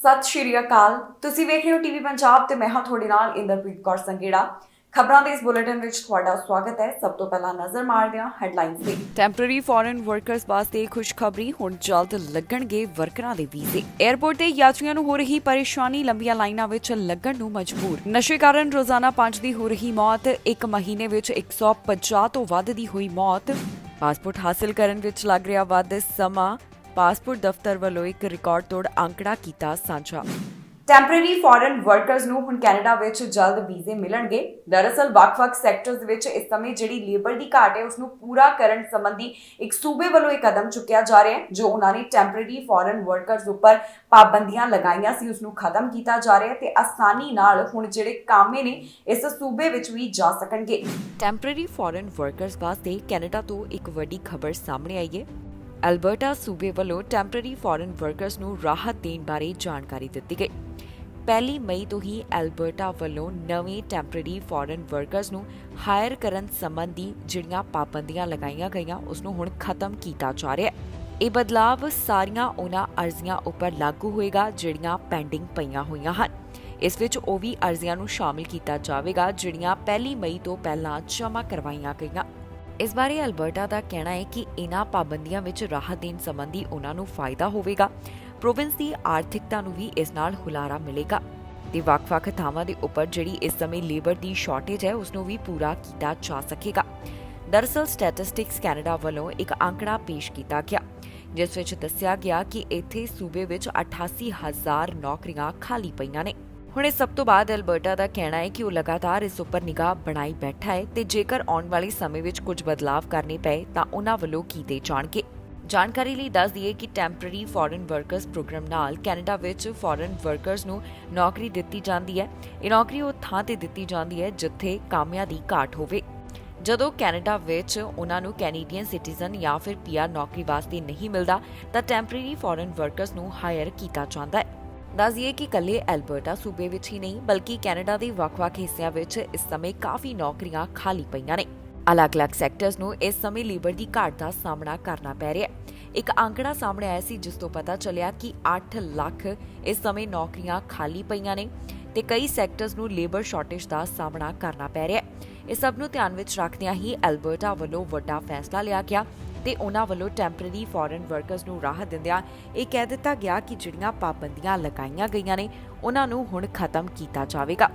ਸਤਿ ਸ਼੍ਰੀ ਅਕਾਲ। ਤੁਸੀਂ ਵੇਖ ਰਹੇ ਹੋ ਟੀਵੀ ਪੰਜਾਬ ਤੇ ਮੈਂ ਹਾਂ ਤੁਹਾਡੇ ਨਾਲ ਇੰਦਰਪ੍ਰੀਤ ਕੌਰ ਸੰਘੇੜਾ। ਖਬਰਾਂ ਦੇ ਇਸ ਬੁਲੇਟਿਨ ਵਿੱਚ ਤੁਹਾਡਾ ਸਵਾਗਤ ਹੈ। ਸਭ ਤੋਂ ਪਹਿਲਾਂ ਨਜ਼ਰ ਮਾਰਦੇ ਹਾਂ ਹੈਡਲਾਈਨਸ ਤੇ। ਟੈਂਪਰੇਰੀ ਫੋਰਨ ਵਰਕਰਸ ਵਾਸਤੇ ਖੁਸ਼ਖਬਰੀ, ਹੁਣ ਜਲਦ ਲੱਗਣਗੇ ਵਰਕਰਾਂ ਦੇ ਵੀਜ਼ੇ। 에ਅਰਪੋਰਟ ਤੇ ਯਾਤਰੀਆਂ ਨੂੰ ਹੋ ਰਹੀ ਪਰੇਸ਼ਾਨੀ, ਲੰਬੀਆਂ ਲਾਈਨਾਂ ਵਿੱਚ ਲੱਗਣ ਨੂੰ ਮਜਬੂਰ। ਨਸ਼ੇ ਕਾਰਨ ਰੋਜ਼ਾਨਾ 5 ਦੀ ਹੋ ਰਹੀ ਮੌਤ, ਇੱਕ ਮਹੀਨੇ ਵਿੱਚ 150 ਤੋਂ ਵੱਧ ਦੀ ਹੋਈ ਮੌਤ। ਪਾਸਪੋਰਟ ਹਾਸਲ ਕਰਨ ਵਿੱਚ ਲੱਗ ਰਿਹਾ ਵੱਧ ਸਮਾਂ, ਪਾਸਪੋਰਟ ਦਫ਼ਤਰ ਵੱਲੋਂ ਇੱਕ ਰਿਕਾਰਡ ਤੋੜ ਅੰਕੜਾ ਕੀਤਾ ਸਾਂਝਾ। ਟੈਂਪਰੇਰੀ ਫੋਰਨ ਵਰਕਰਸ ਨੂੰ ਹੁਣ ਕੈਨੇਡਾ ਵਿੱਚ ਜਲਦ ਵੀਜ਼ੇ ਮਿਲਣਗੇ। ਦਰਅਸਲ ਵੱਖ-ਵੱਖ ਸੈਕਟਰਸ ਵਿੱਚ ਇਸ ਸਮੇਂ ਜਿਹੜੀ ਲੇਬਰ ਦੀ ਘਾਟ ਹੈ ਉਸ ਨੂੰ ਪੂਰਾ ਕਰਨ ਸੰਬੰਧੀ ਇੱਕ ਸੂਬੇ ਵੱਲੋਂ ਇੱਕ ਕਦਮ ਚੁੱਕਿਆ ਜਾ ਰਿਹਾ ਹੈ। ਜੋ ਉਹਨਾਂ ਨੇ ਟੈਂਪਰੇਰੀ ਫੋਰਨ ਵਰਕਰਸ ਉੱਪਰ ਪਾਬੰਦੀਆਂ ਲਗਾਈਆਂ ਸੀ ਉਸ ਨੂੰ ਖਤਮ ਕੀਤਾ ਜਾ ਰਿਹਾ ਹੈ ਤੇ ਆਸਾਨੀ ਨਾਲ ਹੁਣ ਜਿਹੜੇ ਕਾਮੇ ਨੇ ਇਸ ਸੂਬੇ ਵਿੱਚ ਵੀ ਜਾ ਸਕਣਗੇ। ਟੈਂਪਰੇਰੀ ਫੋਰਨ ਵਰਕਰਸ ਵਾਸਤੇ ਕੈਨੇਡਾ ਤੋਂ ਇੱਕ ਵੱਡੀ ਖਬਰ ਸਾਹਮਣੇ ਆਈ ਹੈ। ਐਲਬਰਟਾ ਸੂਬੇ ਵੱਲੋਂ ਟੈਂਪਰੇਰੀ ਫੋਰਨ ਵਰਕਰਸ ਨੂੰ ਰਾਹਤ ਦੇਣ ਬਾਰੇ ਜਾਣਕਾਰੀ ਦਿੱਤੀ ਗਈ। 1 ਮਈ ਤੋਂ ਹੀ ਐਲਬਰਟਾ ਵੱਲੋਂ ਨਵੇਂ ਟੈਂਪਰੇਰੀ ਫੋਰਨ ਵਰਕਰਸ ਨੂੰ ਹਾਇਰ ਕਰਨ ਸੰਬੰਧੀ ਜਿਹੜੀਆਂ ਪਾਬੰਦੀਆਂ ਲਗਾਈਆਂ ਗਈਆਂ ਉਸ ਨੂੰ ਹੁਣ ਖਤਮ ਕੀਤਾ ਜਾ ਰਿਹਾ ਹੈ। ਇਹ ਬਦਲਾਵ ਸਾਰੀਆਂ ਉਹਨਾਂ ਅਰਜ਼ੀਆਂ ਉੱਪਰ ਲਾਗੂ ਹੋਏਗਾ ਜਿਹੜੀਆਂ ਪੈਂਡਿੰਗ ਪਈਆਂ ਹੋਈਆਂ ਹਨ। ਇਸ ਵਿੱਚ ਉਹ ਵੀ ਅਰਜ਼ੀਆਂ ਨੂੰ ਸ਼ਾਮਿਲ ਕੀਤਾ ਜਾਵੇਗਾ ਜਿਹੜੀਆਂ 1 ਮਈ ਤੋਂ ਪਹਿਲਾਂ ਜਮ੍ਹਾਂ ਕਰਵਾਈਆਂ ਗਈਆਂ। ਇਸ ਬਾਰੇ ਐਲਬਰਟਾ ਦਾ ਕਹਿਣਾ ਹੈ ਕਿ ਇਨ੍ਹਾਂ ਪਾਬੰਦੀਆਂ ਵਿੱਚ ਰਾਹਤ ਦੇਣ ਸੰਬੰਧੀ ਉਹਨਾਂ ਨੂੰ ਫਾਇਦਾ ਹੋਵੇਗਾ। ਪ੍ਰੋਵਿੰਸ ਦੀ ਆਰਥਿਕਤਾ ਨੂੰ ਵੀ ਇਸ ਨਾਲ ਹੁਲਾਰਾ ਮਿਲੇਗਾ ਤੇ ਵੱਖ-ਵੱਖ ਥਾਵਾਂ ਦੇ ਉੱਪਰ ਜਿਹੜੀ ਇਸ ਸਮੇਂ ਲੇਬਰ ਦੀ ਸ਼ਾਰਟੇਜ ਹੈ ਉਸ ਨੂੰ ਵੀ ਪੂਰਾ ਕੀਤਾ ਜਾ ਸਕੇਗਾ। ਦਰਅਸਲ ਸਟੈਟਿਸਟਿਕਸ ਕੈਨੇਡਾ ਵੱਲੋਂ ਇੱਕ ਅੰਕੜਾ ਪੇਸ਼ ਕੀਤਾ ਗਿਆ ਜਿਸ ਵਿੱਚ ਦੱਸਿਆ ਗਿਆ ਕਿ ਇੱਥੇ ਸੂਬੇ ਵਿੱਚ 88,000 ਨੌਕਰੀਆਂ ਖਾਲੀ ਪਈਆਂ ਨੇ। ਹੁਣ ਇਸ ਸਭ ਤੋਂ ਬਾਅਦ ਐਲਬਰਟਾ ਦਾ ਕਹਿਣਾ ਹੈ ਕਿ ਉਹ ਲਗਾਤਾਰ ਇਸ ਉੱਪਰ ਨਿਗਾਹ ਬਣਾਈ ਬੈਠਾ ਹੈ ਤੇ ਜੇਕਰ ਆਉਣ ਵਾਲੇ ਸਮੇਂ ਵਿੱਚ ਕੁਝ ਬਦਲਾਵ ਕਰਨੇ ਪਏ ਤਾਂ ਉਹਨਾਂ ਵੱਲੋਂ ਕੀਤੇ ਜਾਣਗੇ। ਜਾਣਕਾਰੀ ਲਈ ਦੱਸ ਦਈਏ ਕਿ ਟੈਂਪਰੇਰੀ ਫੋਰਨ ਵਰਕਰਸ ਪ੍ਰੋਗਰਾਮ ਨਾਲ ਕੈਨੇਡਾ ਵਿੱਚ ਫੋਰਨ ਵਰਕਰਸ ਨੂੰ ਨੌਕਰੀ ਦਿੱਤੀ ਜਾਂਦੀ ਹੈ। ਇਹ ਨੌਕਰੀ ਉਹ ਥਾਂ ਤੇ ਦਿੱਤੀ ਜਾਂਦੀ ਹੈ ਜਿੱਥੇ ਕਾਮਿਆਂ ਦੀ ਘਾਟ ਹੋਵੇ। ਜਦੋਂ ਕੈਨੇਡਾ ਵਿੱਚ ਉਹਨਾਂ ਨੂੰ ਕੈਨੇਡੀਅਨ ਸਿਟੀਜ਼ਨ ਜਾਂ ਫਿਰ ਪੀਆਰ ਨੌਕਰੀ ਵਾਸਤੇ ਨਹੀਂ ਮਿਲਦਾ ਤਾਂ ਟੈਂਪਰੇਰੀ ਫੋਰਨ ਵਰਕਰਸ ਨੂੰ ਹਾਇਰ ਕੀਤਾ ਜਾਂਦਾ ਹੈ। ਦੱਸ ਦਈਏ ਕਿ ਇਕੱਲੇ ਐਲਬਰਟਾ ਸੂਬੇ ਵਿੱਚ ਹੀ ਨਹੀਂ ਬਲਕਿ ਕੈਨੇਡਾ ਦੇ ਵੱਖ-ਵੱਖ ਹਿੱਸਿਆਂ ਵਿੱਚ ਇਸ ਸਮੇਂ ਕਾਫੀ ਨੌਕਰੀਆਂ ਖਾਲੀ ਪਈਆਂ ਨੇ। ਅਲੱਗ-ਅਲੱਗ ਸੈਕਟਰਸ ਨੂੰ ਇਸ ਸਮੇਂ ਲੇਬਰ ਦੀ ਘਾਟ ਦਾ ਸਾਹਮਣਾ ਕਰਨਾ ਪੈ ਰਿਹਾ ਹੈ। ਇੱਕ ਅੰਕੜਾ ਸਾਹਮਣੇ ਆਇਆ ਸੀ ਜਿਸ ਤੋਂ ਪਤਾ ਚੱਲਿਆ ਕਿ 8 ਲੱਖ ਇਸ ਸਮੇਂ ਨੌਕਰੀਆਂ ਖਾਲੀ ਪਈਆਂ ਨੇ ਤੇ ਕਈ ਸੈਕਟਰਸ ਨੂੰ ਲੇਬਰ ਸ਼ਾਰਟੇਜ ਦਾ ਸਾਹਮਣਾ ਕਰਨਾ ਪੈ ਰਿਹਾ ਹੈ। ਇਸ ਸਭ ਨੂੰ ਧਿਆਨ ਵਿੱਚ ਰੱਖਦਿਆਂ ਹੀ ਐਲਬਰਟਾ ਵੱਲੋਂ ਵੱਡਾ ਫੈਸਲਾ ਲਿਆ ਗਿਆ ਤੇ ਉਹਨਾਂ ਵੱਲੋਂ ਟੈਂਪਰੇਰੀ ਫੋਰਨ ਵਰਕਰਸ ਨੂੰ ਰਾਹਤ ਦਿੰਦਿਆਂ ਇਹ ਕਹਿ ਦਿੱਤਾ ਗਿਆ ਕਿ ਜਿਹੜੀਆਂ ਪਾਬੰਦੀਆਂ ਲਗਾਈਆਂ ਗਈਆਂ ਨੇ ਉਹਨਾਂ ਨੂੰ ਹੁਣ ਖਤਮ ਕੀਤਾ ਜਾਵੇਗਾ।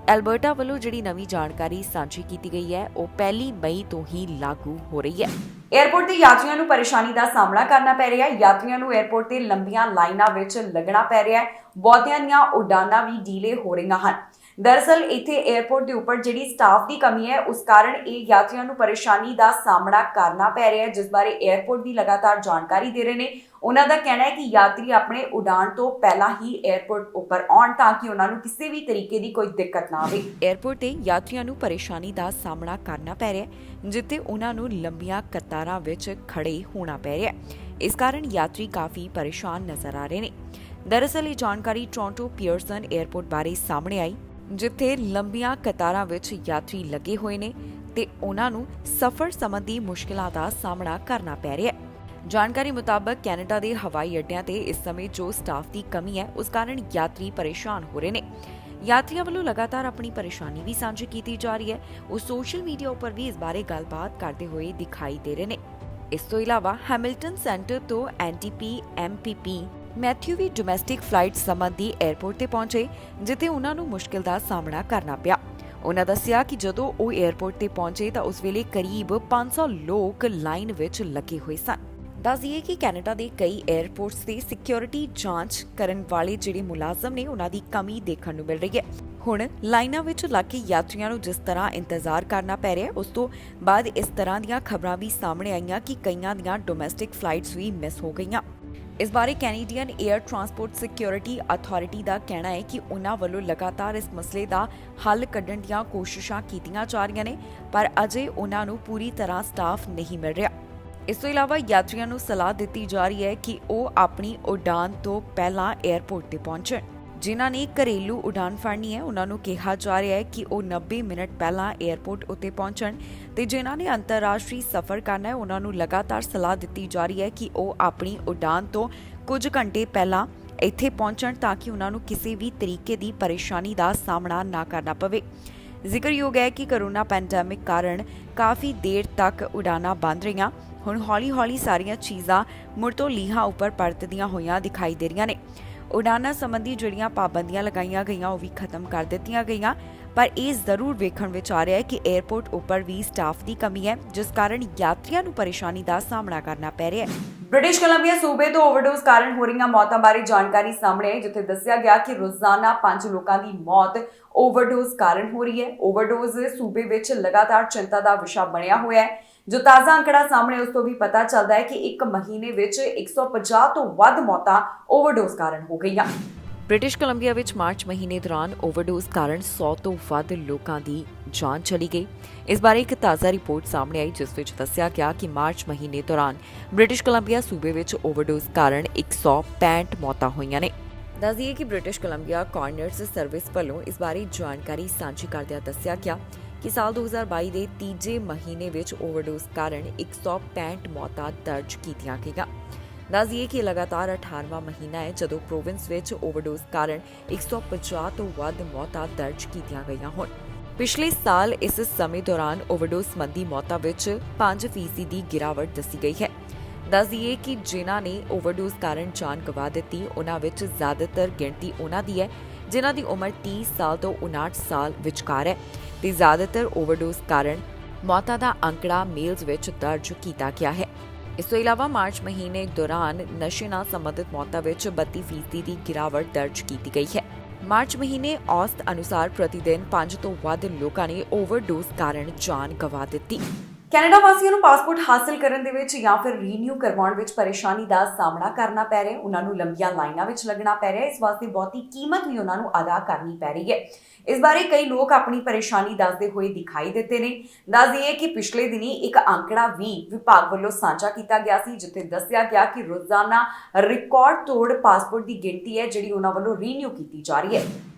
ਐਲਬਰਟਾ ਵੱਲੋਂ ਜਿਹੜੀ ਨਵੀਂ ਜਾਣਕਾਰੀ ਸਾਂਝੀ ਕੀਤੀ ਗਈ ਹੈ ਉਹ 1 ਮਈ ਤੋਂ ਹੀ ਲਾਗੂ ਹੋ ਰਹੀ ਹੈ। 에ਅਰਪੋਰਟ ਤੇ ਯਾਤਰੀਆਂ ਨੂੰ ਪਰੇਸ਼ਾਨੀ ਦਾ ਸਾਹਮਣਾ ਕਰਨਾ ਪੈ ਰਿਹਾ ਹੈ। ਯਾਤਰੀਆਂ ਨੂੰ 에ਅਰਪੋਰਟ ਤੇ ਲੰਬੀਆਂ ਲਾਈਨਾਂ ਵਿੱਚ ਲੱਗਣਾ ਪੈ ਰਿਹਾ ਹੈ। ਬਹੁਤਿਆਂ ਦੀਆਂ ਉਡਾਨਾਂ ਵੀ ਡੀਲੇ ਹੋ ਰਹੀਆਂ ਹਨ। ਦਰਅਸਲ ਇੱਥੇ 에ਅਰਪੋਰਟ ਦੇ ਉੱਪਰ ਜਿਹੜੀ ਸਟਾਫ ਦੀ ਕਮੀ ਹੈ ਉਸ ਕਾਰਨ ਇਹ ਯਾਤਰੀਆਂ ਨੂੰ ਪਰੇਸ਼ਾਨੀ ਦਾ ਸਾਹਮਣਾ ਕਰਨਾ ਪੈ ਰਿਹਾ ਹੈ ਜਿਸ ਬਾਰੇ 에ਅਰਪੋਰਟ ਵੀ ਲਗਾਤਾਰ ਜਾਣਕਾਰੀ ਦੇ ਰਹੇ ਨੇ। ਉਹਨਾਂ ਦਾ ਕਹਿਣਾ ਹੈ ਕਿ ਯਾਤਰੀ ਆਪਣੇ ਉਡਾਨ ਤੋਂ ਪਹਿਲਾਂ ਹੀ 에ਅਰਪੋਰਟ ਉੱਪਰ ਆਉਣ ਤਾਂ ਕਿ ਉਹਨਾਂ ਨੂੰ ਕਿਸੇ ਵੀ ਤਰੀਕੇ ਦੀ ਕੋਈ ਦਿੱਕਤ ਨਾ ਆਵੇ। 에ਅਰਪੋਰਟ ਤੇ ਯਾਤਰੀਆਂ ਨੂੰ ਪਰੇਸ਼ਾਨੀ ਦਾ ਸਾਹਮਣਾ ਕਰਨਾ ਪੈ ਰਿਹਾ ਹੈ ਜਿੱਥੇ ਉਹਨਾਂ ਨੂੰ ਲੰਬੀਆਂ ਕਤਾਰਾਂ ਵਿੱਚ ਖੜੇ ਹੋਣਾ ਪੈ ਰਿਹਾ ਹੈ। ਇਸ ਕਾਰਨ ਯਾਤਰੀ ਕਾਫੀ ਪਰੇਸ਼ਾਨ ਨਜ਼ਰ ਆ ਰਹੇ ਨੇ। ਦਰਅਸਲ ਇਹ ਜਾਣਕਾਰੀ ਟੋਰਾਂਟੋ ਪੀਅਰਸਨ 에ਅਰਪੋਰਟ ਬਾਰੇ ਸਾਹਮਣੇ ਆਈ ਜਿੱਥੇ ਲੰਬੀਆਂ ਕਤਾਰਾਂ ਵਿੱਚ ਯਾਤਰੀ ਲੱਗੇ ਹੋਏ ਨੇ ਤੇ ਉਹਨਾਂ ਨੂੰ ਸਫ਼ਰ ਸੰਬੰਧੀ ਮੁਸ਼ਕਿਲਾਂ ਦਾ ਸਾਹਮਣਾ ਕਰਨਾ ਪੈ ਰਿਹਾ ਹੈ। ਜਾਣਕਾਰੀ ਮੁਤਾਬਕ ਕੈਨੇਡਾ ਦੇ ਹਵਾਈ ਅੱਡਿਆਂ ਤੇ ਇਸ ਸਮੇਂ ਜੋ ਸਟਾਫ ਦੀ ਕਮੀ ਹੈ ਉਸ ਕਾਰਨ ਯਾਤਰੀ ਪਰੇਸ਼ਾਨ ਹੋ ਰਹੇ ਨੇ। ਯਾਤਰੀਆਂ ਵੱਲੋਂ ਲਗਾਤਾਰ ਆਪਣੀ ਪਰੇਸ਼ਾਨੀ ਵੀ ਸਾਂਝੀ ਕੀਤੀ ਜਾ ਰਹੀ ਹੈ। ਉਹ ਸੋਸ਼ਲ ਮੀਡੀਆ ਉੱਪਰ ਵੀ ਇਸ ਬਾਰੇ ਗੱਲਬਾਤ ਕਰਦੇ ਹੋਏ ਦਿਖਾਈ ਦੇ ਰਹੇ ਨੇ। ਇਸ ਤੋਂ ਇਲਾਵਾ ਹੈਮਿਲਟਨ ਸੈਂਟਰ ਤੋਂ ਐਨਟੀਪੀ ਐਮਪੀਪੀ ਮੈਥਿਊ ਵੀ ਡੋਮੈਸਟਿਕ ਫਲਾਈਟ ਸੰਬੰਧੀ 에ਅਰਪੋਰਟ ਤੇ ਪਹੁੰਚੇ ਜਿੱਥੇ ਉਹਨਾਂ ਨੂੰ ਮੁਸ਼ਕਿਲ ਦਾ ਸਾਹਮਣਾ ਕਰਨਾ ਪਿਆ। ਉਹਨਾਂ ਦੱਸਿਆ ਕਿ ਜਦੋਂ ਉਹ 에ਅਰਪੋਰਟ ਤੇ ਪਹੁੰਚੇ ਤਾਂ ਉਸ ਵੇਲੇ ਕਰੀਬ 500 ਲੋਕ ਲਾਈਨ ਵਿੱਚ ਲੱਗੇ ਹੋਏ ਸਨ। ਦੱਸ ਦਈਏ ਕਿ ਕੈਨੇਡਾ ਦੇ ਕਈ 에ਅਰਪੋਰਟਸ ਤੇ ਸਿਕਿਉਰਿਟੀ ਜਾਂਚ ਕਰਨ ਵਾਲੇ ਜਿਹੜੇ ਮੁਲਾਜ਼ਮ ਨੇ ਉਹਨਾਂ ਦੀ ਕਮੀ ਦੇਖਣ ਨੂੰ ਮਿਲ ਰਹੀ ਹੈ। ਹੁਣ ਲਾਈਨਾਂ ਵਿੱਚ ਲੱਗ ਕੇ ਯਾਤਰੀਆਂ ਨੂੰ ਜਿਸ ਤਰ੍ਹਾਂ ਇੰਤਜ਼ਾਰ ਕਰਨਾ ਪੈ ਰਿਹਾ ਉਸ ਤੋਂ ਬਾਅਦ ਇਸ ਤਰ੍ਹਾਂ ਦੀਆਂ ਖਬਰਾਂ ਵੀ ਸਾਹਮਣੇ ਆਈਆਂ ਕਿ ਕਈਆਂ ਦੀਆਂ ਡੋਮੈਸਟਿਕ ਫਲਾਈਟਸ ਵੀ ਮਿਸ ਹੋ ਗਈਆਂ। ਇਸ ਬਾਰੇ Canadian Air Transport Security Authority ਦਾ ਕਹਿਣਾ ਹੈ ਕਿ ਉਹਨਾਂ ਵੱਲੋਂ ਲਗਾਤਾਰ ਇਸ ਮਸਲੇ ਦਾ ਹੱਲ ਕੱਢਣ ਦੀਆਂ ਕੋਸ਼ਿਸ਼ਾਂ ਕੀਤੀਆਂ ਜਾ ਰਹੀਆਂ ਨੇ ਪਰ ਅਜੇ ਉਹਨਾਂ ਨੂੰ ਪੂਰੀ ਤਰ੍ਹਾਂ ਸਟਾਫ ਨਹੀਂ ਮਿਲ ਰਿਹਾ। ਇਸ ਤੋਂ ਇਲਾਵਾ ਯਾਤਰੀਆਂ ਨੂੰ ਸਲਾਹ ਦਿੱਤੀ ਜਾ ਰਹੀ ਹੈ ਕਿ ਉਹ ਆਪਣੀ ਉਡਾਨ ਤੋਂ ਪਹਿਲਾਂ 에ਅਰਪੋਰਟ ਤੇ ਪਹੁੰਚਣ। ਜਿਨ੍ਹਾਂ ਨੇ ਘਰੇਲੂ ਉਡਾਨ ਫੜਨੀ ਹੈ ਉਹਨਾਂ ਨੂੰ ਕਿਹਾ ਜਾ ਰਿਹਾ ਹੈ ਕਿ ਉਹ 90 ਮਿੰਟ ਪਹਿਲਾਂ 에ਅਰਪੋਰਟ ਉੱਤੇ ਪਹੁੰਚਣ ਤੇ ਜਿਨ੍ਹਾਂ ਨੇ ਅੰਤਰਰਾਸ਼ਟਰੀ ਸਫ਼ਰ ਕਰਨਾ ਹੈ ਉਹਨਾਂ ਨੂੰ ਲਗਾਤਾਰ ਸਲਾਹ ਦਿੱਤੀ ਜਾ ਰਹੀ ਹੈ ਕਿ ਉਹ ਆਪਣੀ ਉਡਾਨ ਤੋਂ ਕੁਝ ਘੰਟੇ ਪਹਿਲਾਂ ਇੱਥੇ ਪਹੁੰਚਣ ਤਾਂ ਕਿ ਉਹਨਾਂ ਨੂੰ ਕਿਸੇ ਵੀ ਤਰੀਕੇ ਦੀ ਪਰੇਸ਼ਾਨੀ ਦਾ ਸਾਹਮਣਾ ਨਾ ਕਰਨਾ ਪਵੇ। ਜ਼ਿਕਰਯੋਗ ਹੈ ਕਿ ਕੋਰੋਨਾ ਪੈਂਡੈਮਿਕ ਕਾਰਨ ਕਾਫੀ ਦੇਰ ਤੱਕ ਉਡਾਨਾਂ ਬੰਦ ਰਹੀਆਂ। ਹੁਣ ਹੌਲੀ-ਹੌਲੀ ਸਾਰੀਆਂ ਚੀਜ਼ਾਂ ਮੁੜ ਤੋਂ ਲੀਹਾਂ ਉੱਪਰ ਪਰਤਦੀਆਂ ਹੋਈਆਂ ਦਿਖਾਈ ਦੇ ਰਹੀਆਂ ਨੇ। ਉਡਾਨਾਂ ਸੰਬੰਧੀ ਜਿਹੜੀਆਂ ਪਾਬੰਦੀਆਂ ਲਗਾਈਆਂ ਗਈਆਂ ਉਹ ਵੀ ਖਤਮ ਕਰ ਦਿੱਤੀਆਂ ਗਈਆਂ, ਪਰ ਇਹ ਜ਼ਰੂਰ ਵੇਖਣ ਵਿੱਚ ਆ ਰਿਹਾ ਹੈ ਕਿ 에ਅਰਪੋਰਟ ਉੱਪਰ ਵੀ ਸਟਾਫ ਦੀ ਕਮੀ ਹੈ, ਜਿਸ ਕਾਰਨ ਯਾਤਰੀਆਂ ਨੂੰ ਪਰੇਸ਼ਾਨੀ ਦਾ ਸਾਹਮਣਾ ਕਰਨਾ ਪੈ ਰਿਹਾ ਹੈ। ਬ੍ਰਿਟਿਸ਼ ਕੋਲੰਬੀਆ ਸੂਬੇ ਤੋਂ ਓਵਰਡੋਜ਼ ਕਾਰਨ ਹੋ ਰਹੀਆਂ ਮੌਤਾਂ ਬਾਰੇ ਜਾਣਕਾਰੀ ਸਾਹਮਣੇ ਆਈ, ਜਿੱਥੇ ਦੱਸਿਆ ਗਿਆ ਕਿ ਰੋਜ਼ਾਨਾ 5 ਲੋਕਾਂ ਦੀ ਮੌਤ ਓਵਰਡੋਜ਼ ਕਾਰਨ ਹੋ ਰਹੀ ਹੈ। ਓਵਰਡੋਜ਼ ਸੂਬੇ ਵਿੱਚ ਲਗਾਤਾਰ ਚਿੰਤਾ ਦਾ ਵਿਸ਼ਾ ਬਣਿਆ ਹੋਇਆ ਹੈ। ਜੋ ਤਾਜ਼ਾ ਅੰਕੜਾ ਸਾਹਮਣੇ ਉਸ ਤੋਂ ਵੀ ਪਤਾ ਚੱਲਦਾ ਹੈ ਕਿ ਇੱਕ ਮਹੀਨੇ ਵਿੱਚ 150 ਤੋਂ ਵੱਧ ਮੌਤਾਂ ਓਵਰਡੋਜ਼ ਕਾਰਨ ਹੋ ਗਈਆਂ। ਬ੍ਰਿਟਿਸ਼ ਕੋਲੰਬੀਆ ਵਿੱਚ ਮਾਰਚ ਮਹੀਨੇ ਦੌਰਾਨ ਓਵਰਡੋਜ਼ ਕਾਰਨ 100 ਤੋਂ ਵੱਧ ਲੋਕਾਂ ਦੀ ਜਾਨ ਚਲੀ ਗਈ। ਇਸ ਬਾਰੇ ਇੱਕ ਤਾਜ਼ਾ ਰਿਪੋਰਟ ਸਾਹਮਣੇ ਆਈ, ਜਿਸ ਵਿੱਚ ਦੱਸਿਆ ਗਿਆ ਕਿ ਮਾਰਚ ਮਹੀਨੇ ਦੌਰਾਨ ਬ੍ਰਿਟਿਸ਼ ਕੋਲੰਬੀਆ ਸੂਬੇ ਵਿੱਚ ਓਵਰਡੋਜ਼ ਕਾਰਨ 165 ਮੌਤਾਂ ਹੋਈਆਂ ਨੇ। ਦੱਸ ਦਈਏ ਕਿ ਬ੍ਰਿਟਿਸ਼ ਕੋਲੰਬੀਆ ਕੋਰਨਰਸ ਸਰਵਿਸ ਵੱਲੋਂ ਇਸ ਬਾਰੇ ਜਾਣਕਾਰੀ ਸਾਂਝੀ ਕਰਦਿਆਂ ਦੱਸਿਆ ਗਿਆ ਕਿ ਸਾਲ 2022 ਦੇ ਤੀਜੇ ਮਹੀਨੇ ਵਿੱਚ ਓਵਰਡੋਜ਼ ਕਾਰਨ 165 ਮੌਤਾਂ ਦਰਜ ਕੀਤੀਆਂ ਗਈਆਂ। ਦੱਸ ਦਈਏ ਕਿ ਲਗਾਤਾਰ 18ਵਾਂ ਮਹੀਨਾ ਹੈ ਜਦੋਂ ਪ੍ਰੋਵਿੰਸ ਵਿੱਚ ਓਵਰਡੋਜ਼ ਕਾਰਨ 150 ਤੋਂ ਵੱਧ ਮੌਤਾਂ ਦਰਜ ਕੀਤੀਆਂ ਗਈਆਂ ਹੋਣ। ਪਿਛਲੇ ਸਾਲ ਇਸ ਸਮੇਂ ਦੌਰਾਨ ਓਵਰਡੋਜ਼ ਸੰਬੰਧੀ ਮੌਤਾਂ ਵਿੱਚ 5% ਦੀ ਗਿਰਾਵਟ ਦੱਸੀ ਗਈ ਹੈ। ਦੱਸ ਦਈਏ ਕਿ ਜਿਨ੍ਹਾਂ ਨੇ ਓਵਰਡੋਜ਼ ਕਾਰਨ ਜਾਨ ਗਵਾ ਦਿੱਤੀ, ਉਹਨਾਂ ਵਿੱਚ ਜ਼ਿਆਦਾਤਰ ਗਿਣਤੀ ਉਹਨਾਂ ਦੀ ਹੈ ਜਿਨ੍ਹਾਂ ਦੀ ਉਮਰ 30 ਸਾਲ ਤੋਂ 59 ਸਾਲ ਵਿਚਕਾਰ ਹੈ ਤੇ ਜ਼ਿਆਦਾਤਰ ਓਵਰਡੋਜ਼ ਕਾਰਨ ਮੌਤਾਂ ਦਾ ਅੰਕੜਾ ਮੇਲਜ਼ ਵਿੱਚ ਦਰਜ ਕੀਤਾ ਗਿਆ ਹੈ। ਇਸ ਤੋਂ ਇਲਾਵਾ ਮਾਰਚ ਮਹੀਨੇ ਦੌਰਾਨ ਨਸ਼ੇ ਨਾਲ ਸੰਬੰਧਿਤ ਮੌਤਾਂ ਵਿੱਚ 32% ਦੀ ਗਿਰਾਵਟ ਦਰਜ ਕੀਤੀ ਗਈ ਹੈ। ਮਾਰਚ ਮਹੀਨੇ ਔਸਤ ਅਨੁਸਾਰ ਪ੍ਰਤੀ ਦਿਨ 5 ਤੋਂ ਵੱਧ ਲੋਕਾਂ ਨੇ ਓਵਰਡੋਜ਼ ਕਾਰਨ ਜਾਨ ਗਵਾ ਦਿੱਤੀ। ਕੈਨੇਡਾ ਵਾਸੀਆਂ ਨੂੰ ਪਾਸਪੋਰਟ ਹਾਸਲ ਕਰਨ ਦੇ ਵਿੱਚ ਜਾਂ ਫਿਰ ਰੀਨਿਊ ਕਰਵਾਉਣ ਵਿੱਚ ਪਰੇਸ਼ਾਨੀ ਦਾ ਸਾਹਮਣਾ ਕਰਨਾ ਪੈ ਰਿਹਾ ਹੈ। ਉਹਨਾਂ ਨੂੰ ਲੰਬੀਆਂ ਲਾਈਨਾਂ ਵਿੱਚ ਲੱਗਣਾ ਪੈ ਰਿਹਾ ਹੈ। ਇਸ ਵਾਸਤੇ ਬਹੁਤੀ ਕੀਮਤ ਵੀ ਉਹਨਾਂ ਨੂੰ ਅਦਾ ਕਰਨੀ ਪੈ ਰਹੀ ਹੈ। ਇਸ ਬਾਰੇ ਕਈ ਲੋਕ ਆਪਣੀ ਪਰੇਸ਼ਾਨੀ ਦੱਸਦੇ ਹੋਏ ਦਿਖਾਈ ਦਿੱਤੇ ਨੇ। ਦੱਸ ਦਈਏ ਕਿ ਪਿਛਲੇ ਦਿਨੀ ਇੱਕ ਅੰਕੜਾ ਵੀ ਵਿਭਾਗ ਵੱਲੋਂ ਸਾਂਝਾ ਕੀਤਾ ਗਿਆ ਸੀ, ਜਿੱਥੇ ਦੱਸਿਆ ਗਿਆ ਕਿ ਰੋਜ਼ਾਨਾ ਰਿਕਾਰਡ ਤੋੜ ਪਾਸਪੋਰਟ ਦੀ ਗਿਣਤੀ ਹੈ ਜਿਹੜੀ ਉਹਨਾਂ ਵੱਲੋਂ ਰੀਨਿਊ ਕੀਤੀ ਜਾ ਰਹੀ ਹੈ।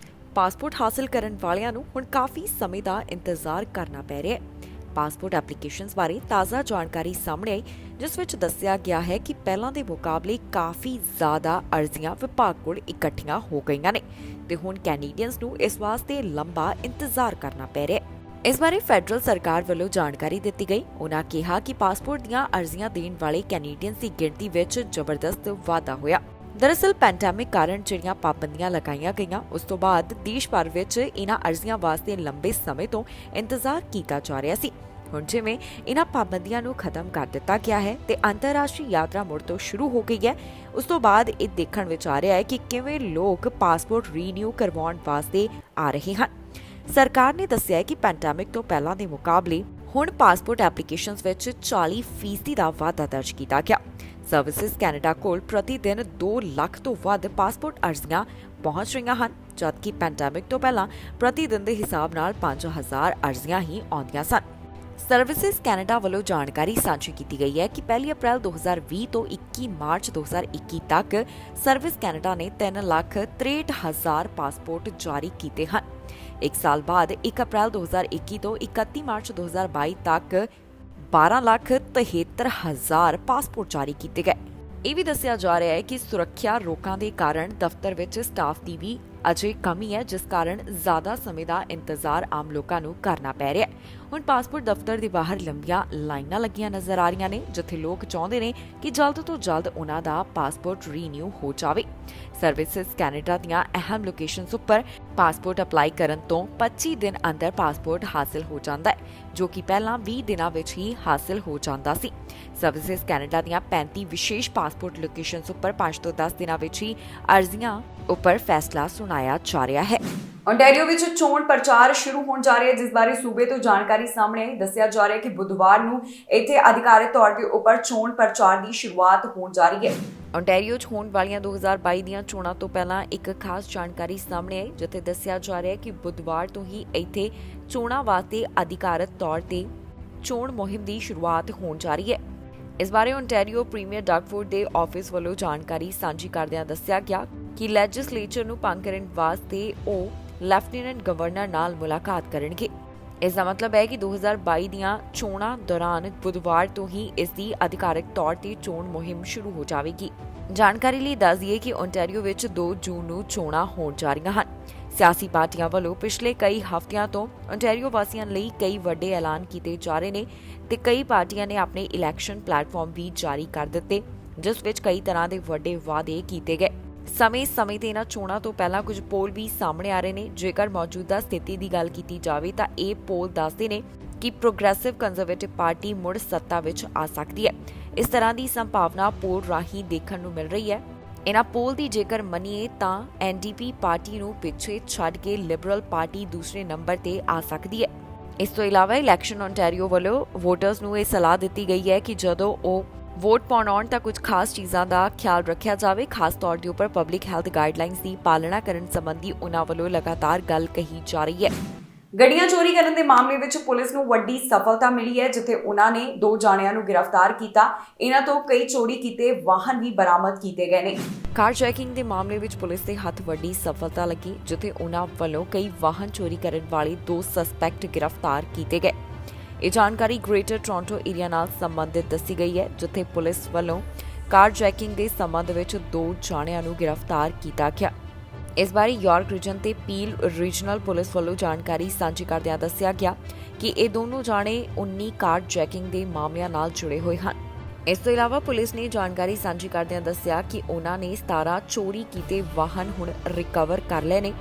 ਪਾਸਪੋਰਟ ਹਾਸਲ ਕਰਨ ਵਾਲਿਆਂ ਨੂੰ ਹੁਣ ਕਾਫੀ ਸਮੇਂ ਦਾ ਇੰਤਜ਼ਾਰ ਕਰਨਾ ਪੈ ਰਿਹਾ ਹੈ। ਪਾਸਪੋਰਟ ਐਪਲੀਕੇਸ਼ਨਸ ਬਾਰੇ ਤਾਜ਼ਾ ਜਾਣਕਾਰੀ ਸਾਹਮਣੇ ਆਈ, ਜਿਸ ਵਿੱਚ ਦੱਸਿਆ ਗਿਆ ਹੈ ਕਿ ਪਹਿਲਾਂ ਦੇ ਮੁਕਾਬਲੇ ਕਾਫੀ ਜ਼ਿਆਦਾ ਅਰਜ਼ੀਆਂ ਵਿਭਾਗ ਕੋਲ ਇਕੱਠੀਆਂ ਹੋ ਗਈਆਂ ਨੇ ਤੇ ਹੁਣ ਕੈਨੇਡੀਅਨਸ ਨੂੰ ਇਸ ਵਾਸਤੇ ਲੰਬਾ ਇੰਤਜ਼ਾਰ ਕਰਨਾ ਪੈ ਰਿਹਾ ਹੈ। ਇਸ ਬਾਰੇ ਫੈਡਰਲ ਸਰਕਾਰ ਵੱਲੋਂ ਜਾਣਕਾਰੀ ਦਿੱਤੀ ਗਈ। ਉਹਨਾਂ ਕਿਹਾ ਕਿ ਪਾਸਪੋਰਟ ਦੀਆਂ ਅਰਜ਼ੀਆਂ ਦੇਣ ਵਾਲੇ ਕੈਨੇਡੀਅਨਸ ਦੀ ਗਿਣਤੀ ਵਿੱਚ ਜ਼ਬਰਦਸਤ ਵਾਧਾ ਹੋਇਆ। ਦਰਅਸਲ ਪੈਂਡੈਮਿਕ ਕਾਰਨ ਜਿਹੜੀਆਂ ਪਾਬੰਦੀਆਂ ਲਗਾਈਆਂ ਗਈਆਂ, ਉਸ ਤੋਂ ਬਾਅਦ ਦੇਸ਼ ਭਰ ਵਿੱਚ ਇਹਨਾਂ ਅਰਜ਼ੀਆਂ ਵਾਸਤੇ ਲੰਬੇ ਸਮੇਂ ਤੋਂ ਇੰਤਜ਼ਾਰ ਕੀਤਾ ਜਾ ਰਿਹਾ ਸੀ। ਹੁਣ ਜਿਵੇਂ ਇਹਨਾਂ ਪਾਬੰਦੀਆਂ ਨੂੰ ਖਤਮ ਕਰ ਦਿੱਤਾ ਗਿਆ ਹੈ ਤੇ ਅੰਤਰਰਾਸ਼ਟਰੀ ਯਾਤਰਾ ਮੁੜ ਤੋਂ ਸ਼ੁਰੂ ਹੋ ਗਈ ਹੈ, ਉਸ ਤੋਂ ਬਾਅਦ ਇਹ ਦੇਖਣ ਵਿੱਚ ਆ ਰਿਹਾ ਹੈ ਕਿ ਕਿਵੇਂ ਲੋਕ ਪਾਸਪੋਰਟ ਰੀਨਿਊ ਕਰਵਾਉਣ ਵਾਸਤੇ ਆ ਰਹੇ ਹਨ। ਸਰਕਾਰ ਨੇ ਦੱਸਿਆ ਹੈ ਕਿ ਪੈਂਡੈਮਿਕ ਤੋਂ ਪਹਿਲਾਂ ਦੇ ਮੁਕਾਬਲੇ ਹੁਣ ਪਾਸਪੋਰਟ ਐਪਲੀਕੇਸ਼ਨਸ ਵਿੱਚ 40% ਦਾ ਵਾਧਾ ਦਰਜ ਕੀਤਾ ਗਿਆ। ਸਰਵਿਸਿਜ਼ ਕੈਨੇਡਾ ਕੋਲ ਪ੍ਰਤੀ ਦਿਨ 2 ਲੱਖ ਤੋਂ ਵੱਧ ਪਾਸਪੋਰਟ ਅਰਜ਼ੀਆਂ ਪਹੁੰਚ ਰਹੀਆਂ ਹਨ, ਜਦਕਿ ਪੈਂਡੈਮਿਕ ਤੋਂ ਪਹਿਲਾਂ ਪ੍ਰਤੀ ਦਿਨ ਦੇ ਹਿਸਾਬ ਨਾਲ 5000 ਅਰਜ਼ੀਆਂ ਹੀ ਆਉਂਦੀਆਂ ਸਨ। ਸਰਵਿਸਿਜ਼ ਕੈਨੇਡਾ ਵੱਲੋਂ ਜਾਣਕਾਰੀ ਸਾਂਝੀ ਕੀਤੀ ਗਈ ਹੈ ਕਿ 1 ਅਪ੍ਰੈਲ 2020 ਤੋਂ 21 ਮਾਰਚ 2021 ਤੱਕ ਸਰਵਿਸ ਕੈਨੇਡਾ ਨੇ 3,63,000 ਪਾਸਪੋਰਟ ਜਾਰੀ ਕੀਤੇ ਹਨ। ਇੱਕ ਸਾਲ ਬਾਅਦ 1 ਅਪ੍ਰੈਲ 2021 ਤੋਂ 31 ਮਾਰਚ 2022 ਤੱਕ 12,73,000 ਪਾਸਪੋਰਟ ਜਾਰੀ ਕੀਤੇ ਗਏ। ਇਹ ਵੀ ਦੱਸਿਆ ਜਾ ਰਿਹਾ ਹੈ ਕਿ ਸੁਰੱਖਿਆ ਰੋਕਾਂ ਦੇ ਕਾਰਨ ਦਫ਼ਤਰ ਵਿੱਚ ਸਟਾਫ ਦੀ ਵੀ ਅਜੇ ਕਮੀ ਹੈ, ਜਿਸ ਕਾਰਨ ਜ਼ਿਆਦਾ ਸਮੇਂ ਦਾ ਇੰਤਜ਼ਾਰ ਆਮ ਲੋਕਾਂ ਨੂੰ ਕਰਨਾ ਪੈ ਰਿਹਾ ਹੈ। ਹੁਣ ਪਾਸਪੋਰਟ ਦਫ਼ਤਰ ਦੇ ਬਾਹਰ ਲੰਬੀਆਂ ਲਾਈਨਾਂ ਲੱਗੀਆਂ ਨਜ਼ਰ ਆ ਰਹੀਆਂ ਨੇ, ਜਿੱਥੇ ਲੋਕ ਚਾਹੁੰਦੇ ਨੇ ਕਿ ਜਲਦ ਤੋਂ ਜਲਦ ਉਹਨਾਂ ਦਾ ਪਾਸਪੋਰਟ ਰੀਨਿਊ ਹੋ ਜਾਵੇ। ਸਰਵਿਸਿਜ਼ ਕੈਨੇਡਾ ਦੀਆਂ ਅਹਿਮ ਲੋਕੇਸ਼ਨਸ ਉੱਪਰ ਪਾਸਪੋਰਟ ਅਪਲਾਈ ਕਰਨ ਤੋਂ 25 ਦਿਨ ਅੰਦਰ ਪਾਸਪੋਰਟ ਹਾਸਲ ਹੋ ਜਾਂਦਾ ਹੈ, ਜੋ ਕਿ ਪਹਿਲਾਂ 20 ਦਿਨਾਂ ਵਿੱਚ ਹੀ ਹਾਸਲ ਹੋ ਜਾਂਦਾ ਸੀ। ਸਰਵਿਸਿਜ਼ ਕੈਨੇਡਾ ਦੀਆਂ 35 ਵਿਸ਼ੇਸ਼ ਪਾਸਪੋਰਟ ਲੋਕੇਸ਼ਨਸ ਉੱਪਰ 5 ਤੋਂ 10 ਦਿਨਾਂ ਵਿੱਚ ਹੀ ਅਰਜ਼ੀਆਂ ਉੱਪਰ ਫੈਸਲਾ ਸੁਣਾਇਆ ਜਾ ਰਿਹਾ ਹੈ। ਓਨਟਾਰੀਓ ਵਿੱਚ ਚੋਣ ਪ੍ਰਚਾਰ ਸ਼ੁਰੂ ਹੋਣ ਜਾ ਰਿਹਾ ਹੈ, ਜਿਸ ਬਾਰੇ ਸੂਬੇ ਤੋਂ ਜਾਣਕਾਰੀ ਸਾਹਮਣੇ ਆਈ। ਦੱਸਿਆ ਜਾ ਰਿਹਾ ਹੈ ਕਿ ਬੁੱਧਵਾਰ ਨੂੰ ਇੱਥੇ ਅਧਿਕਾਰਿਤ ਤੌਰ ਤੇ ਉੱਪਰ ਚੋਣ ਪ੍ਰਚਾਰ ਦੀ ਸ਼ੁਰੂਆਤ ਹੋਣ ਜਾ ਰਹੀ ਹੈ। ਓਨਟਾਰੀਓ 'ਚ ਹੋਣ ਵਾਲੀਆਂ 2022 ਦੀਆਂ ਚੋਣਾਂ ਤੋਂ ਪਹਿਲਾਂ ਇੱਕ ਖਾਸ ਜਾਣਕਾਰੀ ਸਾਹਮਣੇ ਆਈ, ਜਿੱਥੇ ਦੱਸਿਆ ਜਾ ਰਿਹਾ ਹੈ ਕਿ ਬੁੱਧਵਾਰ ਤੋਂ ਹੀ ਇੱਥੇ ਚੋਣਾਂ ਵਾਸਤੇ ਅਧਿਕਾਰਿਤ ਤੌਰ ਤੇ ਚੋਣ ਮੁਹਿੰਮ ਦੀ ਸ਼ੁਰੂਆਤ ਹੋਣ ਜਾ ਰਹੀ ਹੈ। ਇਸ ਬਾਰੇ ਓਨਟਾਰੀਓ ਪ੍ਰੀਮੀਅਰ ਡਗਫੋਰਡ ਦੇ ਆਫਿਸ ਵੱਲੋਂ ਜਾਣਕਾਰੀ ਸਾਂਝੀ ਕਰਦਿਆਂ ਦੱਸਿਆ ਗਿਆ ਕਿ ਲੈਜਿਸਲੇਚਰ ਨੂੰ ਭੰਗ ਕਰਨ ਵਾਸਤੇ ਉਹ ਲੈਫਟੀਨੈਂਟ ਗਵਰਨਰ ਨਾਲ ਮੁਲਾਕਾਤ ਕਰਨਗੇ। ਇਸ ਦਾ ਮਤਲਬ ਹੈ ਕਿ 2022 ਦੀਆਂ ਚੋਣਾਂ ਦੌਰਾਨ ਬੁੱਧਵਾਰ ਤੋਂ ਹੀ ਇਸ ਦੀ ਅਧਿਕਾਰਕ ਤੌਰ ਤੇ ਚੋਣ ਮੁਹਿੰਮ ਸ਼ੁਰੂ ਹੋ ਜਾਵੇਗੀ। ਜਾਣਕਾਰੀ ਲਈ ਦੱਸ ਦਈਏ ਕਿ ਓਨਟਾਰੀਓ ਵਿੱਚ 2 ਜੂਨ ਨੂੰ ਚੋਣਾਂ ਹੋਣ ਜਾ ਰਹੀਆਂ ਹਨ। ਸਿਆਸੀ ਪਾਰਟੀਆਂ ਵੱਲੋਂ ਪਿਛਲੇ ਕਈ ਹਫ਼ਤਿਆਂ ਤੋਂ ਓਨਟਾਰੀਓ ਵਾਸੀਆਂ ਲਈ ਕਈ ਵੱਡੇ ਐਲਾਨ ਕੀਤੇ ਜਾ ਰਹੇ ਨੇ ਤੇ ਕਈ ਪਾਰਟੀਆਂ ਨੇ ਆਪਣੇ ਇਲੈਕਸ਼ਨ ਪਲੇਟਫਾਰਮ ਵੀ ਜਾਰੀ ਕਰ ਦਿੱਤੇ, ਜਿਸ ਵਿੱਚ ਕਈ ਤਰ੍ਹਾਂ ਦੇ ਵੱਡੇ ਵਾਅਦੇ ਕੀਤੇ ਗਏ। ਸਮੇਂ ਤੇ ਇਹਨਾਂ ਚੋਣਾਂ ਤੋਂ ਪਹਿਲਾਂ ਕੁਝ ਪੋਲ ਵੀ ਸਾਹਮਣੇ ਆ ਰਹੇ ਨੇ। ਜੇਕਰ ਮੌਜੂਦਾ ਸਥਿਤੀ ਦੀ ਗੱਲ ਕੀਤੀ ਜਾਵੇ ਤਾਂ ਇਹ ਪੋਲ ਦੱਸਦੇ ਨੇ ਕਿ ਪ੍ਰੋਗਰੈਸਿਵ ਕੰਜ਼ਰਵੇਟਿਵ ਪਾਰਟੀ ਮੁੜ ਸੱਤਾ ਵਿੱਚ ਆ ਸਕਦੀ ਹੈ। ਇਸ ਤਰ੍ਹਾਂ ਦੀ ਸੰਭਾਵਨਾ ਪੋਲ ਰਾਹੀਂ ਦੇਖਣ ਨੂੰ ਮਿਲ ਰਹੀ ਹੈ। ਇਹਨਾਂ ਪੋਲ ਦੀ ਜੇਕਰ ਮੰਨੀਏ ਤਾਂ ਐਨਡੀਪੀ ਪਾਰਟੀ ਨੂੰ ਪਿੱਛੇ ਛੱਡ ਕੇ ਲਿਬਰਲ ਪਾਰਟੀ ਦੂਸਰੇ ਨੰਬਰ ਤੇ ਆ ਸਕਦੀ ਹੈ। ਇਸ ਤੋਂ ਇਲਾਵਾ ਇਲੈਕਸ਼ਨ ਓਨਟਾਰੀਓ ਵੱਲੋਂ ਵੋਟਰਸ ਨੂੰ ਇਹ ਸਲਾਹ ਦਿੱਤੀ ਗਈ ਹੈ ਕਿ ਜਦੋਂ ਉਹ ਵੋਟ ਪਾਉਣ ਆਉਣ ਤਾਂ ਕੁਝ ਖਾਸ ਚੀਜ਼ਾਂ ਦਾ ਖਿਆਲ ਰੱਖਿਆ ਜਾਵੇ। ਖਾਸ ਤੌਰ ਦੇ ਉੱਪਰ ਪਬਲਿਕ ਹੈਲਥ ਗਾਈਡਲਾਈਨਸ ਦੀ ਪਾਲਣਾ ਕਰਨ ਸੰਬੰਧੀ ਉਨ੍ਹਾਂ ਵੱਲੋਂ ਲਗਾਤਾਰ ਗੱਲ ਕਹੀ ਜਾ ਰਹੀ ਹੈ। ਗੱਡੀਆਂ ਚੋਰੀ ਕਰਨ ਦੇ ਮਾਮਲੇ ਵਿੱਚ ਪੁਲਿਸ ਨੂੰ ਵੱਡੀ ਸਫਲਤਾ ਮਿਲੀ ਹੈ, ਜਿੱਥੇ ਉਨ੍ਹਾਂ ਨੇ 2 ਜਾਣਿਆਂ ਨੂੰ ਗ੍ਰਿਫਤਾਰ ਕੀਤਾ। ਇਹਨਾਂ ਤੋਂ ਕਈ ਚੋਰੀ ਕੀਤੇ ਵਾਹਨ ਵੀ ਬਰਾਮਦ ਕੀਤੇ ਗਏ ਨੇ। ਕਾਰ ਚੈਕਿੰਗ ਦੇ ਮਾਮਲੇ ਵਿੱਚ ਪੁਲਿਸ ਦੇ ਹੱਥ ਵੱਡੀ ਸਫਲਤਾ ਲੱਗੀ, ਜਿੱਥੇ ਉਨ੍ਹਾਂ ਵੱਲੋਂ ਕਈ ਵਾਹਨ ਚੋਰੀ ਕਰਨ ਵਾਲੇ 2 ਸਸਪੈਕਟ ਗ੍ਰਿਫਤਾਰ ਕੀਤੇ ਗਏ। ਇਹ ਜਾਣਕਾਰੀ ਗ੍ਰੇਟਰ ਟੋਰਾਂਟੋ ਏਰੀਆ ਨਾਲ ਸੰਬੰਧਿਤ ਦੱਸੀ ਗਈ ਹੈ, ਜਿੱਥੇ ਪੁਲਿਸ ਵੱਲੋਂ ਕਾਰ ਚੈਕਿੰਗ ਦੇ ਸੰਬੰਧ ਵਿੱਚ 2 ਜਾਣਿਆਂ ਨੂੰ ਗ੍ਰਿਫਤਾਰ ਕੀਤਾ ਗਿਆ। ਇਸ ਬਾਰੇ ਯਾਰਕ ਰੀਜਨ ਤੇ ਪੀਲ ਰੀਜਨਲ ਪੁਲਿਸ ਵੱਲੋਂ ਜਾਣਕਾਰੀ ਸਾਂਝੀ ਕਰਦਿਆਂ ਦੱਸਿਆ ਗਿਆ ਕਿ ਇਹ ਦੋਨੋਂ ਜਾਣੇ 19 ਕਾਰ ਚੈਕਿੰਗ ਦੇ ਮਾਮਲਿਆਂ ਨਾਲ ਜੁੜੇ ਹੋਏ ਹਨ। ਇਸ ਤੋਂ ਇਲਾਵਾ ਪੁਲਿਸ ਨੇ ਜਾਣਕਾਰੀ ਸਾਂਝੀ ਕਰਦਿਆਂ ਦੱਸਿਆ ਕਿ ਉਹਨਾਂ ਨੇ 17 ਚੋਰੀ ਕੀਤੇ ਵਾਹਨ ਹੁਣ ਰਿਕਵਰ ਕਰ ਲਏ ਨੇ।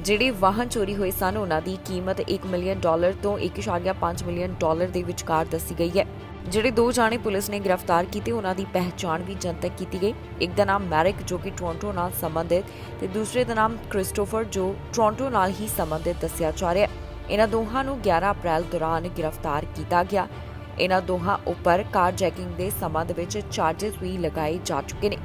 ਜਿਹੜੇ ਵਾਹਨ ਚੋਰੀ ਹੋਏ ਸਨ ਉਹਨਾਂ ਦੀ ਕੀਮਤ $1 ਮਿਲੀਅਨ ਤੋਂ $1.5 ਮਿਲੀਅਨ ਦੇ ਵਿਚਕਾਰ ਦੱਸੀ ਗਈ ਹੈ। ਜਿਹੜੇ 2 ਜਾਣੇ ਪੁਲਿਸ ਨੇ ਗ੍ਰਿਫਤਾਰ ਕੀਤੇ ਉਹਨਾਂ ਦੀ ਪਹਿਚਾਣ ਵੀ ਜਨਤਕ ਕੀਤੀ ਗਈ। ਇੱਕ ਦਾ ਨਾਮ ਮੈਰਿਕ ਜੋ ਕਿ ਟੋਰਾਂਟੋ ਨਾਲ ਸੰਬੰਧਿਤ ਤੇ ਦੂਸਰੇ ਦਾ ਨਾਮ ਕ੍ਰਿਸਟੋਫਰ ਜੋ ਟੋਰਾਂਟੋ ਨਾਲ ਹੀ ਸੰਬੰਧਿਤ ਦੱਸਿਆ ਜਾ ਰਿਹਾ ਹੈ। ਇਹਨਾਂ ਦੋਹਾਂ ਨੂੰ 11 ਅਪ੍ਰੈਲ ਦੌਰਾਨ ਗ੍ਰਿਫਤਾਰ ਕੀਤਾ ਗਿਆ। ਇਹਨਾਂ ਦੋਹਾਂ ਉੱਪਰ ਕਾਰ ਚੈਕਿੰਗ ਦੇ ਸੰਬੰਧ ਵਿੱਚ ਚਾਰजेस ਵੀ ਲਗਾਏ ਜਾ ਚੁੱਕੇ ਨੇ।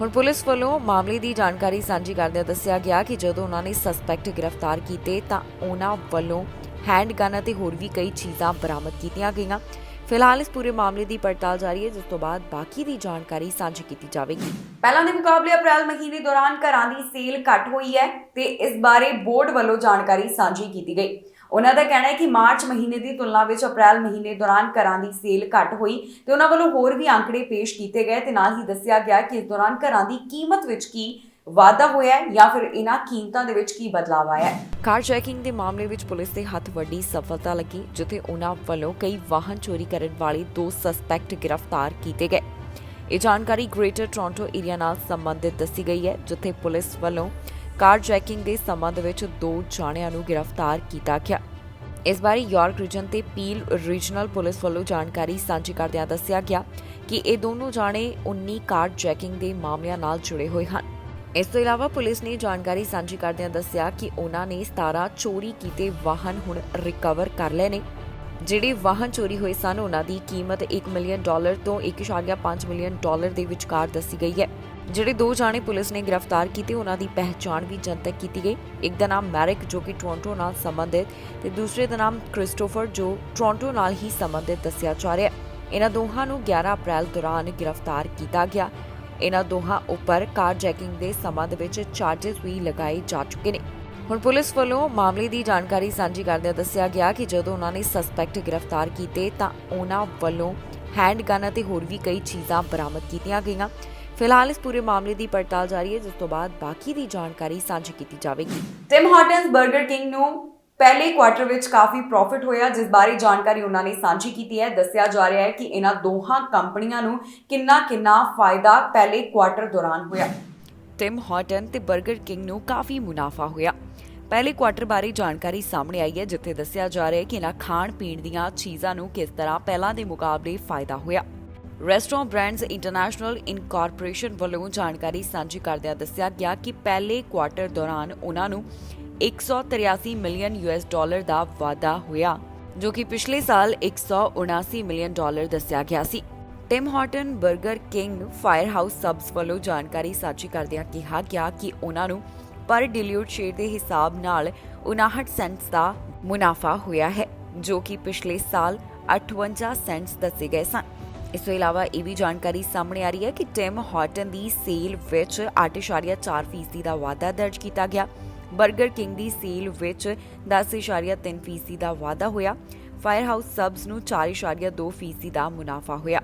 ਹੁਣ ਪੁਲਿਸ ਵੱਲੋਂ ਮਾਮਲੇ ਦੀ ਜਾਣਕਾਰੀ ਸਾਂਝੀ ਕਰਦਿਆਂ ਦੱਸਿਆ ਗਿਆ ਕਿ ਜਦੋਂ ਉਹਨਾਂ ਨੇ ਸਸਪੈਕਟ ਗ੍ਰਿਫਤਾਰ ਕੀਤੇ ਤਾਂ ਉਹਨਾਂ ਵੱਲੋਂ ਹੈਂਡ ਗਨ ਅਤੇ ਹੋਰ ਵੀ ਕਈ ਚੀਜ਼ਾਂ ਬਰਾਮਦ ਕੀਤੀਆਂ ਗਈਆਂ। ਫਿਲਹਾਲ ਇਸ ਪੂਰੇ ਮਾਮਲੇ ਦੀ ਪੜਤਾਲ ਜਾਰੀ ਹੈ, ਜਿਸ ਤੋਂ ਬਾਅਦ ਬਾਕੀ ਦੀ ਜਾਣਕਾਰੀ ਸਾਂਝੀ ਕੀਤੀ ਜਾਵੇਗੀ। ਪਹਿਲਾਂ ਦੇ ਮੁਕਾਬਲੇ ਅਪ੍ਰੈਲ ਮਹੀਨੇ ਦੌਰਾਨ ਘਰਾਂ ਦੀ ਸੇਲ ਘੱਟ ਹੋਈ ਹੈ ਤੇ ਇਸ ਬਾਰੇ ਬੋਰਡ ਵੱਲੋਂ ਜਾਣਕਾਰੀ ਸਾਂਝੀ ਕੀਤੀ ਗਈ। ਉਹਨਾਂ ਦਾ ਕਹਿਣਾ ਹੈ ਕਿ ਮਾਰਚ ਮਹੀਨੇ ਦੀ ਤੁਲਨਾ ਵਿੱਚ ਅਪ੍ਰੈਲ ਮਹੀਨੇ ਦੌਰਾਨ ਘਰਾਂ ਦੀ ਸੇਲ ਘੱਟ ਹੋਈ ਤੇ ਉਹਨਾਂ ਵੱਲੋਂ ਹੋਰ ਵੀ ਅੰਕੜੇ ਪੇਸ਼ ਕੀਤੇ ਗਏ ਤੇ ਨਾਲ ਹੀ ਦੱਸਿਆ ਗਿਆ ਕਿ ਇਸ ਦੌਰਾਨ ਘਰਾਂ ਦੀ ਕੀਮਤ ਵਿੱਚ ਕੀ ਵਾਧਾ ਹੋਇਆ ਹੈ ਜਾਂ ਫਿਰ ਇਹਨਾਂ ਕੀਮਤਾਂ ਦੇ ਵਿੱਚ ਕੀ ਬਦਲਾਅ ਆਇਆ ਹੈ। ਕਾਰ ਚੈਕਿੰਗ ਦੇ ਮਾਮਲੇ ਵਿੱਚ ਪੁਲਿਸ ਦੇ ਹੱਥ ਵੱਡੀ ਸਫਲਤਾ ਲੱਗੀ, ਜਿੱਥੇ ਉਹਨਾਂ ਵੱਲੋਂ ਕਈ ਵਾਹਨ ਚੋਰੀ ਕਰਨ ਵਾਲੇ 2 ਸਸਪੈਕਟ ਗ੍ਰਿਫਤਾਰ ਕੀਤੇ ਗਏ। ਇਹ ਜਾਣਕਾਰੀ ਗ੍ਰੇਟਰ ਟੋਰਾਂਟੋ ਏਰੀਆ ਨਾਲ ਸੰਬੰਧਿਤ ਦੱਸੀ ਗਈ ਹੈ, ਜਿੱਥੇ ਪੁਲਿਸ ਵੱਲੋਂ ਕਾਰ ਚੈਕਿੰਗ ਦੇ ਸੰਬੰਧ ਵਿੱਚ 2 ਜਾਣਿਆਂ ਨੂੰ ਗ੍ਰਿਫਤਾਰ ਕੀਤਾ ਗਿਆ। ਇਸ ਬਾਰੇ ਯਾਰਕ ਰੀਜਨ ਤੇ ਪੀਲ ਰੀਜਨਲ ਪੁਲਿਸ ਵੱਲੋਂ ਜਾਣਕਾਰੀ ਸਾਂਝੀ ਕਰਦਿਆਂ ਦੱਸਿਆ ਗਿਆ ਕਿ ਇਹ ਦੋਨੋਂ ਜਾਣੇ 19 ਕਾਰ ਚੈਕਿੰਗ ਦੇ ਮਾਮਲਿਆਂ ਨਾਲ ਜੁੜੇ ਹੋਏ ਹਨ। ਇਸ ਤੋਂ ਇਲਾਵਾ ਪੁਲਿਸ ਨੇ ਜਾਣਕਾਰੀ ਸਾਂਝੀ ਕਰਦਿਆਂ ਦੱਸਿਆ ਕਿ ਉਹਨਾਂ ਨੇ 17 ਚੋਰੀ ਕੀਤੇ ਵਾਹਨ ਹੁਣ ਰਿਕਵਰ ਕਰ ਲਏ ਨੇ। ਜਿਹੜੇ ਵਾਹਨ ਚੋਰੀ ਹੋਏ ਸਨ ਉਹਨਾਂ ਦੀ ਕੀਮਤ $1 ਮਿਲੀਅਨ ਤੋਂ $1.5 ਮਿਲੀਅਨ ਦੇ ਵਿਚਕਾਰ ਦੱਸੀ ਗਈ ਹੈ। ਜਿਹੜੇ 2 ਜਾਣੇ ਪੁਲਿਸ ਨੇ ਗ੍ਰਿਫਤਾਰ ਕੀਤੇ ਉਹਨਾਂ ਦੀ ਪਹਿਚਾਣ ਵੀ ਜਨਤਕ ਕੀਤੀ ਗਈ। ਇੱਕ ਦਾ ਨਾਮ ਮੈਰਿਕ ਜੋ ਕਿ ਟੋਰਾਂਟੋ ਨਾਲ ਸੰਬੰਧਿਤ ਤੇ ਦੂਸਰੇ ਦਾ ਨਾਮ ਕ੍ਰਿਸਟੋਫਰ ਜੋ ਟੋਰਾਂਟੋ ਨਾਲ ਹੀ ਸੰਬੰਧਿਤ ਦੱਸਿਆ ਜਾ ਰਿਹਾ ਹੈ। ਇਹਨਾਂ ਦੋਹਾਂ ਨੂੰ 11 ਅਪ੍ਰੈਲ ਦੌਰਾਨ ਗ੍ਰਿਫਤਾਰ ਕੀਤਾ ਗਿਆ। ਇਹਨਾਂ ਦੋਹਾਂ ਉੱਪਰ ਕਾਰ ਚੈਕਿੰਗ ਦੇ ਸੰਬੰਧ ਵਿੱਚ ਚਾਰजेस ਵੀ ਲਗਾਏ ਜਾ ਚੁੱਕੇ ਨੇ। ਹੁਣ ਪੁਲਿਸ ਵੱਲੋਂ ਮਾਮਲੇ ਦੀ ਜਾਣਕਾਰੀ ਸਾਂਝੀ ਕਰਦਿਆਂ ਦੱਸਿਆ ਗਿਆ ਕਿ ਜਦੋਂ ਉਹਨਾਂ ਨੇ ਸਸਪੈਕਟ ਗ੍ਰਿਫਤਾਰ ਕੀਤੇ ਤਾਂ ਉਹਨਾਂ ਵੱਲੋਂ ਹੈਂਡ ਗਨ ਅਤੇ ਹੋਰ ਵੀ ਕਈ ਚੀਜ਼ਾਂ ਬਰਾਮਦ ਕੀਤੀਆਂ ਗਈਆਂ। ਫਿਲਹਾਲ ਇਸ ਪੂਰੇ ਮਾਮਲੇ ਦੀ ਪੜਤਾਲ ਜਾਰੀ ਹੈ, ਜਿਸ ਤੋਂ ਬਾਅਦ ਬਾਕੀ ਦੀ ਜਾਣਕਾਰੀ ਸਾਂਝੀ ਕੀਤੀ ਜਾਵੇਗੀ। ਟਿਮ ਹਾਰਟਨਸ 버ਗਰ ਕਿੰਗ ਨੂੰ ਪਹਿਲੇ ਕੁਆਰਟਰ ਵਿੱਚ ਕਾਫੀ ਪ੍ਰੋਫਿਟ ਹੋਇਆ, ਜਿਸ ਬਾਰੇ ਜਾਣਕਾਰੀ ਉਹਨਾਂ ਨੇ ਸਾਂਝੀ ਕੀਤੀ ਹੈ। ਦੱਸਿਆ ਜਾ ਰਿਹਾ ਹੈ ਕਿ ਇਹਨਾਂ ਦੋਹਾਂ ਕੰਪਨੀਆਂ ਨੂੰ ਕਿੰਨਾ ਫਾਇਦਾ ਪਹਿਲੇ ਕੁਆਰਟਰ ਦੌਰਾਨ ਹੋਇਆ। ਟਿਮ ਹਾਰਟਨ ਤੇ 버ਗਰ ਕਿੰਗ ਨੂੰ ਕਾਫੀ ਮੁਨਾਫਾ ਹੋਇਆ। ਪਹਿਲੇ ਕੁਆਰਟਰ ਬਾਰੇ ਜਾਣਕਾਰੀ ਸਾਹਮਣੇ ਆਈ ਹੈ, ਜਿੱਥੇ ਦੱਸਿਆ ਜਾ ਰਿਹਾ ਹੈ ਕਿ ਇਹਨਾਂ ਖਾਣ ਪੀਣ ਦੀਆਂ ਚੀਜ਼ਾਂ ਨੂੰ ਕਿਸ ਤਰ੍ਹਾਂ ਪਹਿਲਾਂ ਦੇ ਮੁਕਾਬਲੇ ਫਾਇਦਾ ਹੋਇਆ। ਰੈਸਟੋਰੈਂਟ ਬ੍ਰਾਂਡਸ ਇੰਟਰਨੈਸ਼ਨਲ ਇਨਕਾਰਪੋਰੇਸ਼ਨ ਵੱਲੋਂ ਜਾਣਕਾਰੀ ਸਾਂਝੀ ਕਰਦਿਆਂ ਦੱਸਿਆ ਗਿਆ ਕਿ ਪਹਿਲੇ ਕੁਆਰਟਰ ਦੌਰਾਨ ਉਹਨਾਂ ਨੂੰ $183 ਮਿਲੀਅਨ ਦਾ ਵਾਧਾ ਹੋਇਆ, ਜੋ ਕਿ ਪਿਛਲੇ ਸਾਲ $179 ਮਿਲੀਅਨ ਦੱਸਿਆ ਗਿਆ ਸੀ। ਟਿਮ ਹਾਰਟਨ 버ਗਰ ਕਿੰਗ ਫਾਇਰ ਹਾਊਸ ਸਬਸ ਵੱਲੋਂ ਜਾਣਕਾਰੀ ਸਾਂਝੀ ਕਰਦਿਆਂ ਕਿਹਾ ਗਿਆ ਕਿ ਉਹਨਾਂ ਨੂੰ ਪਰ ਡਿਲਿਊਟ ਸ਼ੇਅਰ ਦੇ ਹਿਸਾਬ ਨਾਲ 59 ਸੈਂਟਸ ਦਾ ਮੁਨਾਫਾ ਹੋਇਆ ਹੈ, ਜੋ ਕਿ ਪਿਛਲੇ ਸਾਲ 58 ਸੈਂਟਸ ਦੱਸੇ ਗਏ ਸਨ। ਇਸ ਤੋਂ ਇਲਾਵਾ ਇਹ ਵੀ ਜਾਣਕਾਰੀ ਸਾਹਮਣੇ ਆ ਰਹੀ ਹੈ ਕਿ ਟਿਮ ਹਾਰਟਨ ਦੀ ਸੇਲ ਵਿੱਚ 8.4% ਦਾ ਵਾਧਾ ਦਰਜ ਕੀਤਾ ਗਿਆ, ਬਰਗਰ ਕਿੰਗ ਦੀ ਸੇਲ ਵਿੱਚ 10.3% ਦਾ ਵਾਧਾ ਹੋਇਆ। ਫਾਇਰ ਹਾਊਸ ਸਬਜ਼ ਨੂੰ 4.2% ਦਾ ਮੁਨਾਫਾ ਹੋਇਆ।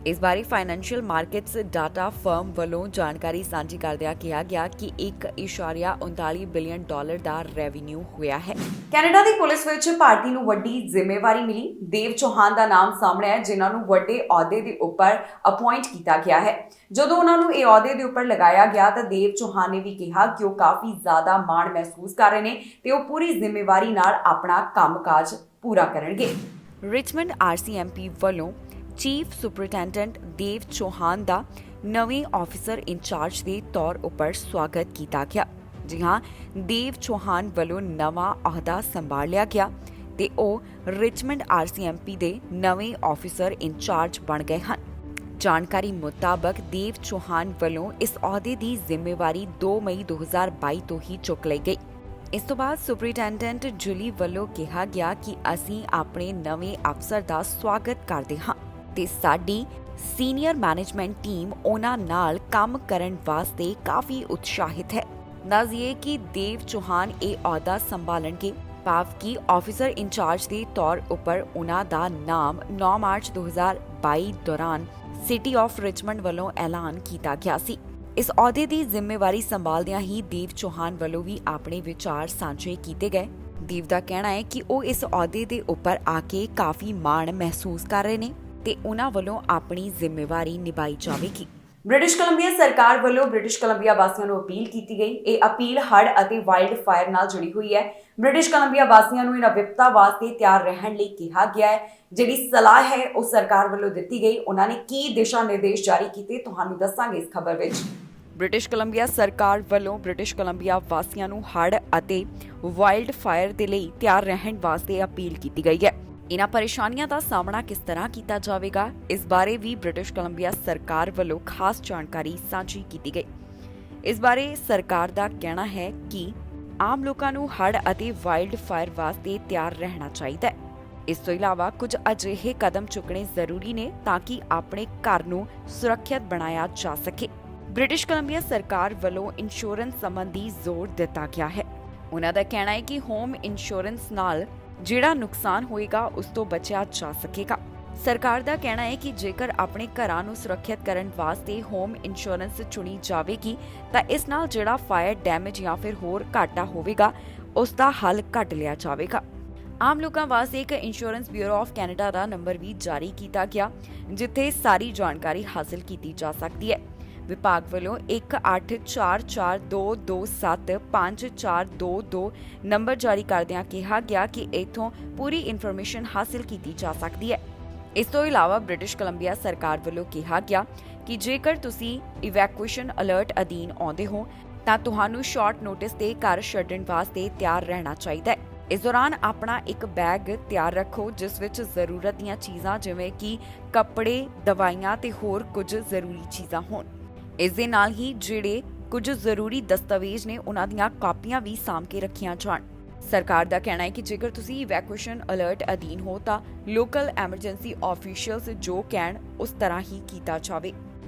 ਇਸ ਬਾਰੇ ਫਾਈਨੈਂਸ਼ੀਅਲ ਮਾਰਕੀਟਸ ਡਾਟਾ ਫਰਮ ਵੱਲੋਂ ਜਾਣਕਾਰੀ ਸਾਂਝੀ ਕਰਦਿਆਂ ਕਿਹਾ ਗਿਆ ਕਿ 1.39 ਬਿਲੀਅਨ ਡਾਲਰ ਦਾ ਰੈਵਨਿਊ ਹੋਇਆ ਹੈ। ਕੈਨੇਡਾ ਦੀ ਪੁਲਿਸ ਵਿੱਚ ਭਾਰਤੀ ਨੂੰ ਵੱਡੀ ਜ਼ਿੰਮੇਵਾਰੀ ਮਿਲੀ। ਦੇਵ ਚੌਹਾਨ ਦਾ ਨਾਮ ਸਾਹਮਣੇ ਹੈ, ਜਿਨ੍ਹਾਂ ਨੂੰ ਵੱਡੇ ਅਹੁਦੇ ਦੇ ਉੱਪਰ ਅਪਾਇੰਟ ਕੀਤਾ ਗਿਆ ਹੈ। ਜਦੋਂ ਉਹਨਾਂ ਨੂੰ ਇਹ ਅਹੁਦੇ ਦੇ ਉੱਪਰ ਲਗਾਇਆ ਗਿਆ ਤਾਂ ਦੇਵ ਚੌਹਾਨ ਨੇ ਵੀ ਕਿਹਾ ਕਿ ਉਹ ਕਾਫੀ ਜ਼ਿਆਦਾ ਮਾਣ ਮਹਿਸੂਸ ਕਰ ਰਹੇ ਨੇ ਤੇ ਉਹ ਪੂਰੀ ਜ਼ਿੰਮੇਵਾਰੀ ਨਾਲ ਆਪਣਾ ਕੰਮਕਾਜ ਪੂਰਾ ਕਰਨਗੇ। ਰਿਚਮੰਡ RCMP ਵੱਲੋਂ ਚੀਫ ਸੁਪਰਡੈਂਟੈਂਟ ਦੇਵ ਚੌਹਾਨ ਦਾ ਨਵੇਂ ਆਫੀਸਰ ਇੰਚਾਰਜ ਦੇ ਤੌਰ ਉੱਪਰ ਸਵਾਗਤ ਕੀਤਾ ਗਿਆ। ਜੀ ਹਾਂ, ਦੇਵ ਚੌਹਾਨ ਵੱਲੋਂ ਨਵਾਂ ਅਹੁਦਾ ਸੰਭਾਲ ਲਿਆ ਗਿਆ ਤੇ ਉਹ ਰਿਚਮੰਡ RCMP ਦੇ ਨਵੇਂ ਆਫੀਸਰ ਇੰਚਾਰਜ ਬਣ ਗਏ ਹਨ। ਜਾਣਕਾਰੀ ਮੁਤਾਬਕ ਦੇਵ ਚੌਹਾਨ ਵੱਲੋਂ ਇਸ ਅਹੁਦੇ ਦੀ ਜ਼ਿੰਮੇਵਾਰੀ 2 ਮਈ 2022 ਤੋਂ ਹੀ ਚੁੱਕ ਲਈ ਗਈ। ਇਸ ਤੋਂ ਬਾਅਦ ਸੁਪਰਡੈਂਟੈਂਟ ਜੁਲੀ ਵੱਲੋਂ ਕਿਹਾ ਗਿਆ ਕਿ ਅਸੀਂ ਆਪਣੇ ਨਵੇਂ ਅਫਸਰ ਦਾ ਸਵਾਗਤ ਕਰਦੇ ਹਾਂ ਤੇ ਸਾਡੀ ਸੀਨੀਅਰ ਮੈਨੇਜਮੈਂਟ ਟੀਮ ਉਹਨਾਂ ਨਾਲ ਕੰਮ ਕਰਨ ਵਾਸਤੇ ਕਾਫੀ ਉਤਸ਼ਾਹਿਤ ਹੈ। ਦੱਸੀਏ ਕਿ ਦੇਵ ਚੌਹਾਨ ਇਹ ਅਹੁਦਾ ਸੰਭਾਲਣਗੇ, ਭਾਵ ਕਿ ਆਫੀਸਰ ਇੰਚਾਰਜ ਦੇ ਤੌਰ ਉੱਪਰ ਉਹਨਾਂ ਦਾ ਨਾਮ 9 ਮਾਰਚ 2022 ਦੌਰਾਨ ਸਿਟੀ ਆਫ ਰਿਚਮੰਡ ਵੱਲੋਂ ਐਲਾਨ ਕੀਤਾ ਗਿਆ ਸੀ। ਇਸ ਅਹੁਦੇ ਦੀ ਜ਼ਿੰਮੇਵਾਰੀ ਸੰਭਾਲਦਿਆਂ ਹੀ ਦੇਵ ਚੌਹਾਨ ਵੱਲੋਂ ਵੀ ਆਪਣੇ ਵਿਚਾਰ ਸਾਂਝੇ ਕੀਤੇ ਗਏ। ਦੇਵ ਦਾ ਕਹਿਣਾ ਹੈ ਕਿ ਉਹ ਇਸ ਅਹੁਦੇ ਦੇ ਉੱਪਰ ਆ ਕੇ ਕਾਫੀ ਮਾਣ ਮਹਿਸੂਸ ਕਰ ਰਹੇ ਨੇ ਤੇ ਉਹਨਾਂ ਵੱਲੋਂ ਆਪਣੀ ਜ਼ਿੰਮੇਵਾਰੀ ਨਿਭਾਈ ਜਾਵੇਗੀ। ਬ੍ਰਿਟਿਸ਼ ਕੋਲੰਬੀਆ ਸਰਕਾਰ ਵੱਲੋਂ ਬ੍ਰਿਟਿਸ਼ ਕੋਲੰਬੀਆ ਵਾਸੀਆਂ ਨੂੰ ਅਪੀਲ ਕੀਤੀ ਗਈ। ਇਹ ਅਪੀਲ ਹੜ੍ਹ ਅਤੇ ਵਾਈਲਡ ਫਾਇਰ ਨਾਲ ਜੁੜੀ ਹੋਈ ਹੈ। ਬ੍ਰਿਟਿਸ਼ ਕੋਲੰਬੀਆ ਵਾਸੀਆਂ ਨੂੰ ਇਹਨਾਂ ਵਿਪਤਾ ਵਾਸਤੇ ਤਿਆਰ ਰਹਿਣ ਲਈ ਕਿਹਾ ਗਿਆ ਹੈ। ਜਿਹੜੀ ਸਲਾਹ ਹੈ ਉਹ ਸਰਕਾਰ ਵੱਲੋਂ ਦਿੱਤੀ ਗਈ। ਉਹਨਾਂ ਨੇ ਕੀ ਦਿਸ਼ਾ ਨਿਰਦੇਸ਼ ਜਾਰੀ ਕੀਤੇ, ਤੁਹਾਨੂੰ ਦੱਸਾਂਗੇ ਇਸ ਖਬਰ ਵਿੱਚ। ਬ੍ਰਿਟਿਸ਼ ਕੋਲੰਬੀਆ ਸਰਕਾਰ ਵੱਲੋਂ ਬ੍ਰਿਟਿਸ਼ ਕੋਲੰਬੀਆ ਵਾਸੀਆਂ ਨੂੰ ਹੜ੍ਹ ਅਤੇ ਵਾਈਲਡ ਫਾਇਰ ਦੇ ਲਈ ਤਿਆਰ ਰਹਿਣ ਵਾਸਤੇ ਅਪੀਲ ਕੀਤੀ ਗਈ ਹੈ। ਇਹਨਾਂ ਪਰੇਸ਼ਾਨੀਆਂ ਦਾ ਸਾਹਮਣਾ ਕਿਸ ਤਰ੍ਹਾਂ ਕੀਤਾ ਜਾਵੇਗਾ, ਇਸ ਬਾਰੇ ਵੀ ਬ੍ਰਿਟਿਸ਼ ਕੋਲੰਬੀਆ ਸਰਕਾਰ ਵੱਲੋਂ ਖਾਸ ਜਾਣਕਾਰੀ ਸਾਂਝੀ ਕੀਤੀ ਗਈ। ਇਸ ਬਾਰੇ ਸਰਕਾਰ ਦਾ ਕਹਿਣਾ ਹੈ ਕਿ ਆਮ ਲੋਕਾਂ ਨੂੰ ਹੜ੍ਹ ਅਤੇ ਵਾਈਲਡ ਫਾਇਰ ਵਾਸਤੇ ਤਿਆਰ ਰਹਿਣਾ ਚਾਹੀਦਾ ਹੈ। ਇਸ ਤੋਂ ਇਲਾਵਾ ਕੁਝ ਅਜਿਹੇ ਕਦਮ ਚੁੱਕਣੇ ਜ਼ਰੂਰੀ ਨੇ ਤਾਂ ਕਿ ਆਪਣੇ ਘਰ ਨੂੰ ਸੁਰੱਖਿਅਤ ਬਣਾਇਆ ਜਾ ਸਕੇ। ਬ੍ਰਿਟਿਸ਼ ਕੋਲੰਬੀਆ ਸਰਕਾਰ ਵੱਲੋਂ ਇੰਸ਼ੋਰੈਂਸ ਸੰਬੰਧੀ ਜ਼ੋਰ ਦਿੱਤਾ ਗਿਆ ਹੈ। ਉਹਨਾਂ ਦਾ ਕਹਿਣਾ ਹੈ ਕਿ ਹੋਮ ਇੰਸ਼ੋਰੈਂਸ ਨਾਲ ਜਿਹੜਾ ਨੁਕਸਾਨ ਹੋਏਗਾ ਉਸ ਤੋਂ ਬਚਿਆ ਜਾ ਸਕੇਗਾ। ਸਰਕਾਰ ਦਾ ਕਹਿਣਾ ਹੈ ਕਿ ਜੇਕਰ ਆਪਣੇ ਘਰਾਂ ਨੂੰ ਸੁਰੱਖਿਅਤ ਕਰਨ ਵਾਸਤੇ ਹੋਮ ਇੰਸ਼ੋਰੈਂਸ ਚੁਣੀ ਜਾਵੇਗੀ ਤਾਂ ਇਸ ਨਾਲ ਜਿਹੜਾ ਫਾਇਰ ਡੈਮੇਜ ਜਾਂ ਫਿਰ ਹੋਰ ਘਾਟਾ ਹੋਵੇਗਾ ਉਸ ਦਾ ਹੱਲ ਕੱਢ ਲਿਆ ਜਾਵੇਗਾ। ਆਮ ਲੋਕਾਂ ਵਾਸਤੇ ਇੱਕ ਇੰਸ਼ੋਰੈਂਸ ਬਿਊਰੋ ਆਫ ਕੈਨੇਡਾ ਦਾ ਨੰਬਰ ਵੀ ਜਾਰੀ ਕੀਤਾ ਗਿਆ, ਜਿੱਥੇ ਸਾਰੀ ਜਾਣਕਾਰੀ ਹਾਸਲ ਕੀਤੀ ਜਾ ਸਕਦੀ ਹੈ। ਵਿਭਾਗ ਵੱਲੋਂ 184422754222 ਨੰਬਰ ਜਾਰੀ ਕਰਦਿਆਂ ਕਿਹਾ ਗਿਆ ਕਿ ਇਥੋਂ ਪੂਰੀ ਇਨਫੋਰਮੇਸ਼ਨ ਹਾਸਲ ਕੀਤੀ ਜਾ ਸਕਦੀ ਹੈ। ਇਸ ਤੋਂ ਇਲਾਵਾ ਬ੍ਰਿਟਿਸ਼ ਕੋਲੰਬੀਆ ਸਰਕਾਰ ਵੱਲੋਂ ਕਿਹਾ ਗਿਆ ਕਿ ਜੇਕਰ ਤੁਸੀਂ ਇਵੈਕੂਏਸ਼ਨ ਅਲਰਟ ਅਧੀਨ ਆਉਂਦੇ ਹੋ ਤਾਂ ਤੁਹਾਨੂੰ ਸ਼ਾਰਟ ਨੋਟਿਸ ਤੇ ਘਰ ਛੱਡਣ ਵਾਸਤੇ ਤਿਆਰ ਰਹਿਣਾ ਚਾਹੀਦਾ ਹੈ। ਇਸ ਦੌਰਾਨ ਆਪਣਾ ਇੱਕ ਬੈਗ ਤਿਆਰ ਰੱਖੋ ਜਿਸ ਵਿੱਚ ਜ਼ਰੂਰਤ ਦੀਆਂ ਚੀਜ਼ਾਂ ਜਿਵੇਂ ਕਿ ਕੱਪੜੇ, ਦਵਾਈਆਂ ਤੇ ਹੋਰ ਕੁਝ ਜ਼ਰੂਰੀ ਚੀਜ਼ਾਂ ਹੋਣ। ਇਸ ਦੇ ਨਾਲ ਹੀ ਜਿਹੜੇ ਕੁਝ ਜ਼ਰੂਰੀ ਦਸਤਾਵੇਜ਼ ਨੇ ਉਹਨਾਂ ਦੀਆਂ ਕਾਪੀਆਂ ਵੀ ਸਾਂਭ ਕੇ ਰੱਖੀਆਂ ਜਾਣ। ਸਰਕਾਰ ਦਾ ਕਹਿਣਾ ਹੈ ਕਿ ਜੇਕਰ ਤੁਸੀਂ ਇਵੈਕੂਏਸ਼ਨ ਅਲਰਟ ਅਧੀਨ ਹੋ ਤਾਂ ਲੋਕਲ ਐਮਰਜੈਂਸੀ ਆਫੀਸ਼ੀਅਲਸ ਜੋ ਕਹਿਣ ਉਸ ਤਰ੍ਹਾਂ ਹੀ ਕੀਤਾ ਜਾਵੇ।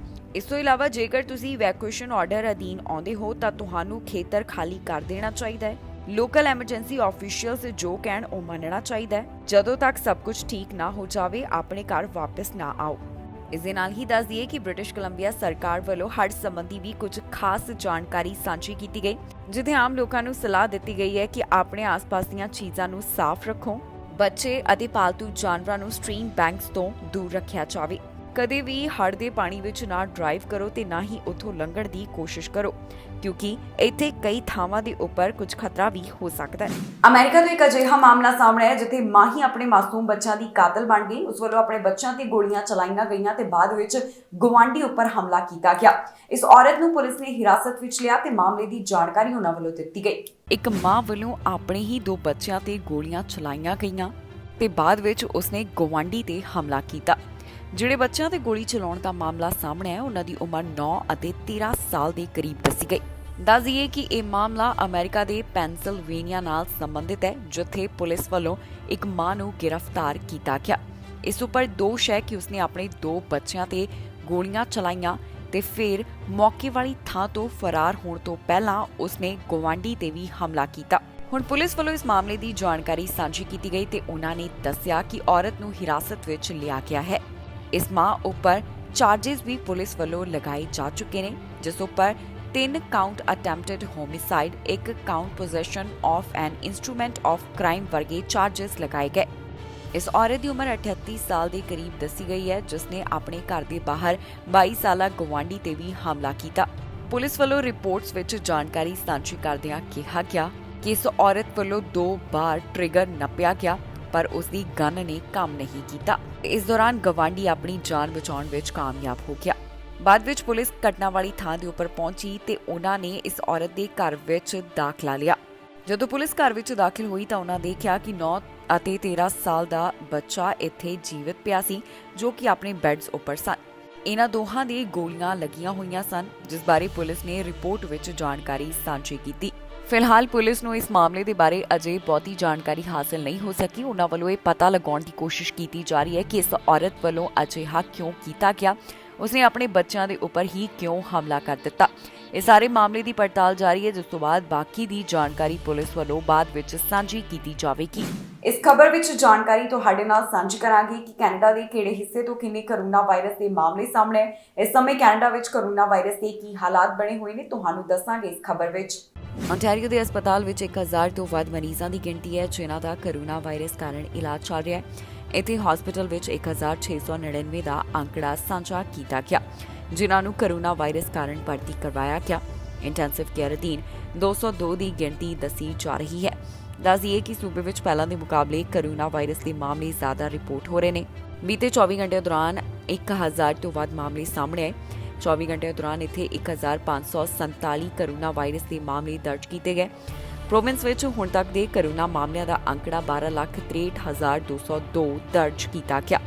ਇਸ ਤੋਂ ਇਲਾਵਾ ਜੇਕਰ ਤੁਸੀਂ ਇਵੈਕੂਏਸ਼ਨ ਆਰਡਰ ਅਧੀਨ ਆਉਂਦੇ ਹੋ ਤਾਂ ਤੁਹਾਨੂੰ ਖੇਤਰ ਖਾਲੀ ਕਰ ਦੇਣਾ ਚਾਹੀਦਾ ਹੈ। ਲੋਕਲ ਐਮਰਜੈਂਸੀ ਆਫੀਸ਼ੀਅਲਸ ਜੋ ਕਹਿਣ ਉਹ ਮੰਨਣਾ ਚਾਹੀਦਾ ਹੈ। ਜਦੋਂ ਤੱਕ ਸਭ ਕੁਝ ਠੀਕ ਨਾ ਹੋ ਜਾਵੇ ਆਪਣੇ ਘਰ ਵਾਪਸ ਨਾ ਆਓ। ਇਸ ਦੇ ਨਾਲ ਹੀ ਦੱਸ ਦਈਏ ਕਿ ਬ੍ਰਿਟਿਸ਼ ਕੋਲੰਬੀਆ ਸਰਕਾਰ ਵੱਲੋਂ ਹੜ੍ਹ ਸੰਬੰਧੀ ਵੀ ਕੁਝ ਖਾਸ ਜਾਣਕਾਰੀ ਸਾਂਝੀ ਕੀਤੀ ਗਈ, ਜਿੱਥੇ ਆਮ ਲੋਕਾਂ ਨੂੰ ਸਲਾਹ ਦਿੱਤੀ ਗਈ ਹੈ ਕਿ ਆਪਣੇ ਆਸ-ਪਾਸ ਦੀਆਂ ਚੀਜ਼ਾਂ ਨੂੰ ਸਾਫ਼ ਰੱਖੋ। ਬੱਚੇ ਅਤੇ ਪਾਲਤੂ ਜਾਨਵਰਾਂ ਨੂੰ ਸਟ੍ਰੀਮ ਬੈਂਕਸ ਤੋਂ ਦੂਰ ਰੱਖਿਆ ਜਾਵੇ। ਕਦੇ ਵੀ ਹੜ੍ਹ ਦੇ ਪਾਣੀ ਵਿੱਚ ਨਾ ਡਰਾਈਵ ਕਰੋ ਤੇ ਨਾ ਹੀ ਉੱਥੋਂ ਲੰਘਣ ਦੀ ਕੋਸ਼ਿਸ਼ ਕਰੋ, ਕਿਉਂਕਿ ਇੱਥੇ ਕਈ ਥਾਵਾਂ ਦੇ ਉੱਪਰ ਕੁਝ ਖਤਰਾ ਵੀ ਹੋ ਸਕਦਾ ਹੈ। ਅਮਰੀਕਾ ਤੋਂ ਇੱਕ ਅਜਿਹਾ ਮਾਮਲਾ ਸਾਹਮਣੇ ਆਇਆ ਜਿੱਥੇ ਮਾਂ ਹੀ ਆਪਣੇ ਮਾਸੂਮ ਬੱਚਿਆਂ ਦੀ ਕਾਤਲ ਬਣ ਗਈ। ਉਸ ਵੱਲੋਂ ਆਪਣੇ ਬੱਚਿਆਂ ਤੇ ਗੋਲੀਆਂ ਚਲਾਈਆਂ ਗਈਆਂ ਤੇ ਬਾਅਦ ਵਿੱਚ ਗੁਆਂਢੀ ਉੱਪਰ ਹਮਲਾ ਕੀਤਾ ਗਿਆ। ਇਸ ਔਰਤ ਨੂੰ ਪੁਲਿਸ ਨੇ ਹਿਰਾਸਤ ਵਿੱਚ ਲਿਆ ਤੇ ਮਾਮਲੇ ਦੀ ਜਾਣਕਾਰੀ ਉਹਨਾਂ ਵੱਲੋਂ ਦਿੱਤੀ ਗਈ। ਇੱਕ ਮਾਂ ਵੱਲੋਂ ਆਪਣੇ ਹੀ 2 ਬੱਚਿਆਂ ਤੇ ਗੋਲੀਆਂ ਚਲਾਈਆਂ ਗਈਆਂ ਤੇ ਬਾਅਦ ਵਿੱਚ ਉਸਨੇ ਗੁਆਂਢੀ ਤੇ ਹਮਲਾ ਕੀਤਾ। ਜਿਹੜੇ ਬੱਚਿਆਂ ਤੇ ਗੋਲੀ ਚਲਾਉਣ ਦਾ ਮਾਮਲਾ ਸਾਹਮਣੇ ਆਇਆ ਉਹਨਾਂ ਦੀ ਉਮਰ 9 ਅਤੇ 13 ਸਾਲ ਦੇ ਕਰੀਬ ਦੱਸੀ ਗਈ। ਦੱਸ ਦਈਏ ਕਿ ਇਹ ਮਾਮਲਾ ਅਮਰੀਕਾ ਦੇ ਪੈਨਸਿਲਵੇਨੀਆ ਨਾਲ ਸੰਬੰਧਿਤ ਹੈ, ਜਿੱਥੇ ਪੁਲਿਸ ਵੱਲੋਂ ਇੱਕ ਮਾਂ ਨੂੰ ਗ੍ਰਿਫਤਾਰ ਕੀਤਾ ਗਿਆ। ਇਸ ਉੱਪਰ ਦੋਸ਼ ਹੈ ਕਿ ਉਸਨੇ ਆਪਣੇ 2 ਬੱਚਿਆਂ ਤੇ ਗੋਲੀਆਂ ਚਲਾਈਆਂ। ਤੇ ਫਿਰ ਮੌਕੇ ਵਾਲੀ ਥਾਂ ਤੋਂ ਫਰਾਰ ਹੋਣ ਤੋਂ ਪਹਿਲਾਂ ਉਸਨੇ ਗੁਆਂਢੀ ਤੇ ਵੀ ਹਮਲਾ ਕੀਤਾ। ਹੁਣ ਪੁਲਿਸ ਵੱਲੋਂ ਇਸ ਮਾਮਲੇ ਦੀ ਜਾਣਕਾਰੀ ਸਾਂਝੀ ਕੀਤੀ ਗਈ ਤੇ ਉਹਨਾਂ ਨੇ ਦੱਸਿਆ ਕਿ ਔਰਤ ਨੂੰ ਹਿਰਾਸਤ ਵਿੱਚ ਲਿਆ ਗਿਆ ਹੈ। ਇਸ ਮਾਂ ਉੱਪਰ ਚਾਰजेस ਵੀ ਪੁਲਿਸ ਵੱਲੋਂ ਲਗਾਏ ਜਾ ਚੁੱਕੇ ਨੇ, ਜਿਸ ਉੱਪਰ 3 count attempted homicide, 1 count possession of N instrument of crime ਵਰਗੇ ਚਾਰजेस ਲਗਾਏ ਗਏ। ਇਸ ਔਰਤ ਦੀ ਉਮਰ 38 ਸਾਲ ਦੇ ਕਰੀਬ ਦੱਸੀ ਗਈ ਹੈ, ਜਿਸ ਨੇ ਆਪਣੇ ਘਰ ਦੇ ਬਾਹਰ 22 ਸਾਲਾ ਗੁਆਂਢੀ ਤੇ ਵੀ ਹਮਲਾ ਕੀਤਾ। ਪੁਲਿਸ ਵੱਲੋਂ ਰਿਪੋਰਟਸ ਵਿੱਚ ਜਾਣਕਾਰੀ ਸਾਂਝੀ ਕਰਦਿਆਂ ਕਿਹਾ ਗਿਆ ਕਿ ਇਸ ਔਰਤ ਵੱਲੋਂ 2 ਵਾਰ ਟ੍ਰਿਗਰ ਨੱਪਿਆ ਗਿਆ, ਪਰ ਉਸ ਦੀ ਗਨ ਨੇ ਕੰਮ ਨਹੀਂ ਕੀਤਾ। ਇਸ ਦੌਰਾਨ ਗਵਾਂਢੀ ਆਪਣੀ ਜਾਨ ਬਚਾਉਣ ਵਿੱਚ ਕਾਮਯਾਬ ਹੋ ਗਿਆ। ਬਾਅਦ ਵਿੱਚ ਪੁਲਿਸ ਘਟਨਾ ਵਾਲੀ ਥਾਂ ਦੇ ਉੱਪਰ ਪਹੁੰਚੀ ਤੇ ਉਹਨਾਂ ਨੇ ਇਸ ਔਰਤ ਦੇ ਘਰ ਵਿੱਚ ਦਾਖਲਾ ਲਿਆ। ਜਦੋਂ ਪੁਲਿਸ ਘਰ ਵਿੱਚ ਦਾਖਲ ਹੋਈ ਤਾਂ ਉਹਨਾਂ ਦੇਖਿਆ ਕਿ 9 ਅਤੇ 13 ਸਾਲ ਦਾ ਬੱਚਾ ਇੱਥੇ ਜੀਵਤ ਪਿਆ ਸੀ, ਜੋ ਕਿ ਆਪਣੇ ਬੈੱਡਸ ਉੱਪਰ ਸਨ। ਇਹਨਾਂ ਦੋਹਾਂ ਦੇ ਗੋਲੀਆਂ ਲੱਗੀਆਂ ਹੋਈਆਂ ਸਨ, ਜਿਸ ਬਾਰੇ ਪੁਲਿਸ ਨੇ ਰਿਪੋਰਟ ਵਿੱਚ ਜਾਣਕਾਰੀ ਸਾਂਝੀ ਕੀਤੀ। ਫਿਲਹਾਲ ਪੁਲਿਸ ਨੂੰ ਇਸ ਮਾਮਲੇ ਦੇ ਬਾਰੇ ਅਜੇ ਬਹੁਤੀ ਜਾਣਕਾਰੀ ਹਾਸਲ ਨਹੀਂ ਹੋ ਸਕੀ। ਉਹਨਾਂ ਵੱਲੋਂ ਇਹ ਪਤਾ ਲਗਾਉਣ ਦੀ ਕੋਸ਼ਿਸ਼ ਕੀਤੀ ਜਾ ਰਹੀ ਹੈ ਕਿ ਇਸ ਔਰਤ ਵੱਲੋਂ ਅਜਿਹਾ ਕਿਉਂ ਕੀਤਾ ਗਿਆ, ਉਸਨੇ ਆਪਣੇ ਬੱਚਿਆਂ ਦੇ ਉੱਪਰ ਹੀ ਕਿਉਂ ਹਮਲਾ ਕਰ ਦਿੱਤਾ। ਇਹ ਸਾਰੇ ਮਾਮਲੇ ਦੀ ਪੜਤਾਲ ਜਾਰੀ ਹੈ, ਜਿਸ ਤੋਂ ਬਾਅਦ ਬਾਕੀ ਦੀ ਜਾਣਕਾਰੀ ਪੁਲਿਸ ਵੱਲੋਂ ਬਾਅਦ ਵਿੱਚ ਸਾਂਝੀ ਕੀਤੀ ਜਾਵੇਗੀ। ਇਸ ਖਬਰ ਵਿੱਚ ਜਾਣਕਾਰੀ ਤੁਹਾਡੇ ਨਾਲ ਸਾਂਝੀ ਕਰਾਂਗੇ ਕਿ ਕੈਨੇਡਾ ਦੇ ਕਿਹੜੇ ਹਿੱਸੇ ਤੋਂ ਕਿੰਨੇ ਕੋਰੋਨਾ ਵਾਇਰਸ ਦੇ ਮਾਮਲੇ ਸਾਹਮਣੇ ਆਏ। ਇਸ ਸਮੇਂ ਕੈਨੇਡਾ ਵਿੱਚ ਕੋਰੋਨਾ ਵਾਇਰਸ ਦੇ ਕੀ ਹਾਲਾਤ ਬਣੇ ਹੋਏ ਨੇ, ਤੁਹਾਨੂੰ ਦੱਸਾਂਗੇ ਇਸ ਖਬਰ ਵਿੱਚ। ontario ਦੇ ਹਸਪਤਾਲ ਵਿੱਚ 1000 ਤੋਂ ਵੱਧ ਮਰੀਜ਼ਾਂ ਦੀ ਗਿਣਤੀ ਹੈ, ਜਿਨ੍ਹਾਂ ਦਾ ਕੋਰੋਨਾ ਵਾਇਰਸ ਕਾਰਨ ਇਲਾਜ ਚੱਲ ਰਿਹਾ ਹੈ। ਇੱਥੇ ਹਸਪਤਾਲ ਵਿੱਚ 1699 ਦਾ ਅੰਕੜਾ ਸਾਂਝਾ ਕੀਤਾ ਗਿਆ, ਜਿਨ੍ਹਾਂ ਨੂੰ ਕੋਰੋਨਾ ਵਾਇਰਸ ਕਾਰਨ ਭਰਤੀ ਕਰਵਾਇਆ ਗਿਆ। ਇੰਟੈਂਸਿਵ ਕੇਅਰ ਅਧੀਨ 202 ਦੀ ਗਿਣਤੀ ਦੱਸੀ ਜਾ ਰਹੀ ਹੈ। ਦੱਸ ਦਈਏ ਕਿ ਸੂਬੇ ਵਿੱਚ ਪਹਿਲਾਂ ਦੇ ਮੁਕਾਬਲੇ ਕੋਰੋਨਾ ਵਾਇਰਸ ਦੇ ਮਾਮਲੇ ਜ਼ਿਆਦਾ ਰਿਪੋਰਟ ਹੋ ਰਹੇ ਨੇ। ਬੀਤੇ 24 ਘੰਟਿਆਂ ਦੌਰਾਨ 1000 ਤੋਂ ਵੱਧ ਮਾਮਲੇ ਸਾਹਮਣੇ ਆਏ। 24 ਘੰਟਿਆਂ ਦੌਰਾਨ ਇੱਥੇ 1547 ਕੋਰੋਨਾ ਵਾਇਰਸ ਦੇ ਮਾਮਲੇ ਦਰਜ ਕੀਤੇ ਗਏ। ਪ੍ਰੋਵਿੰਸ ਵਿੱਚ ਹੁਣ ਤੱਕ ਦੇ ਕੋਰੋਨਾ ਮਾਮਲਿਆਂ ਦਾ ਅੰਕੜਾ 12,63,202 ਦਰਜ ਕੀਤਾ ਗਿਆ।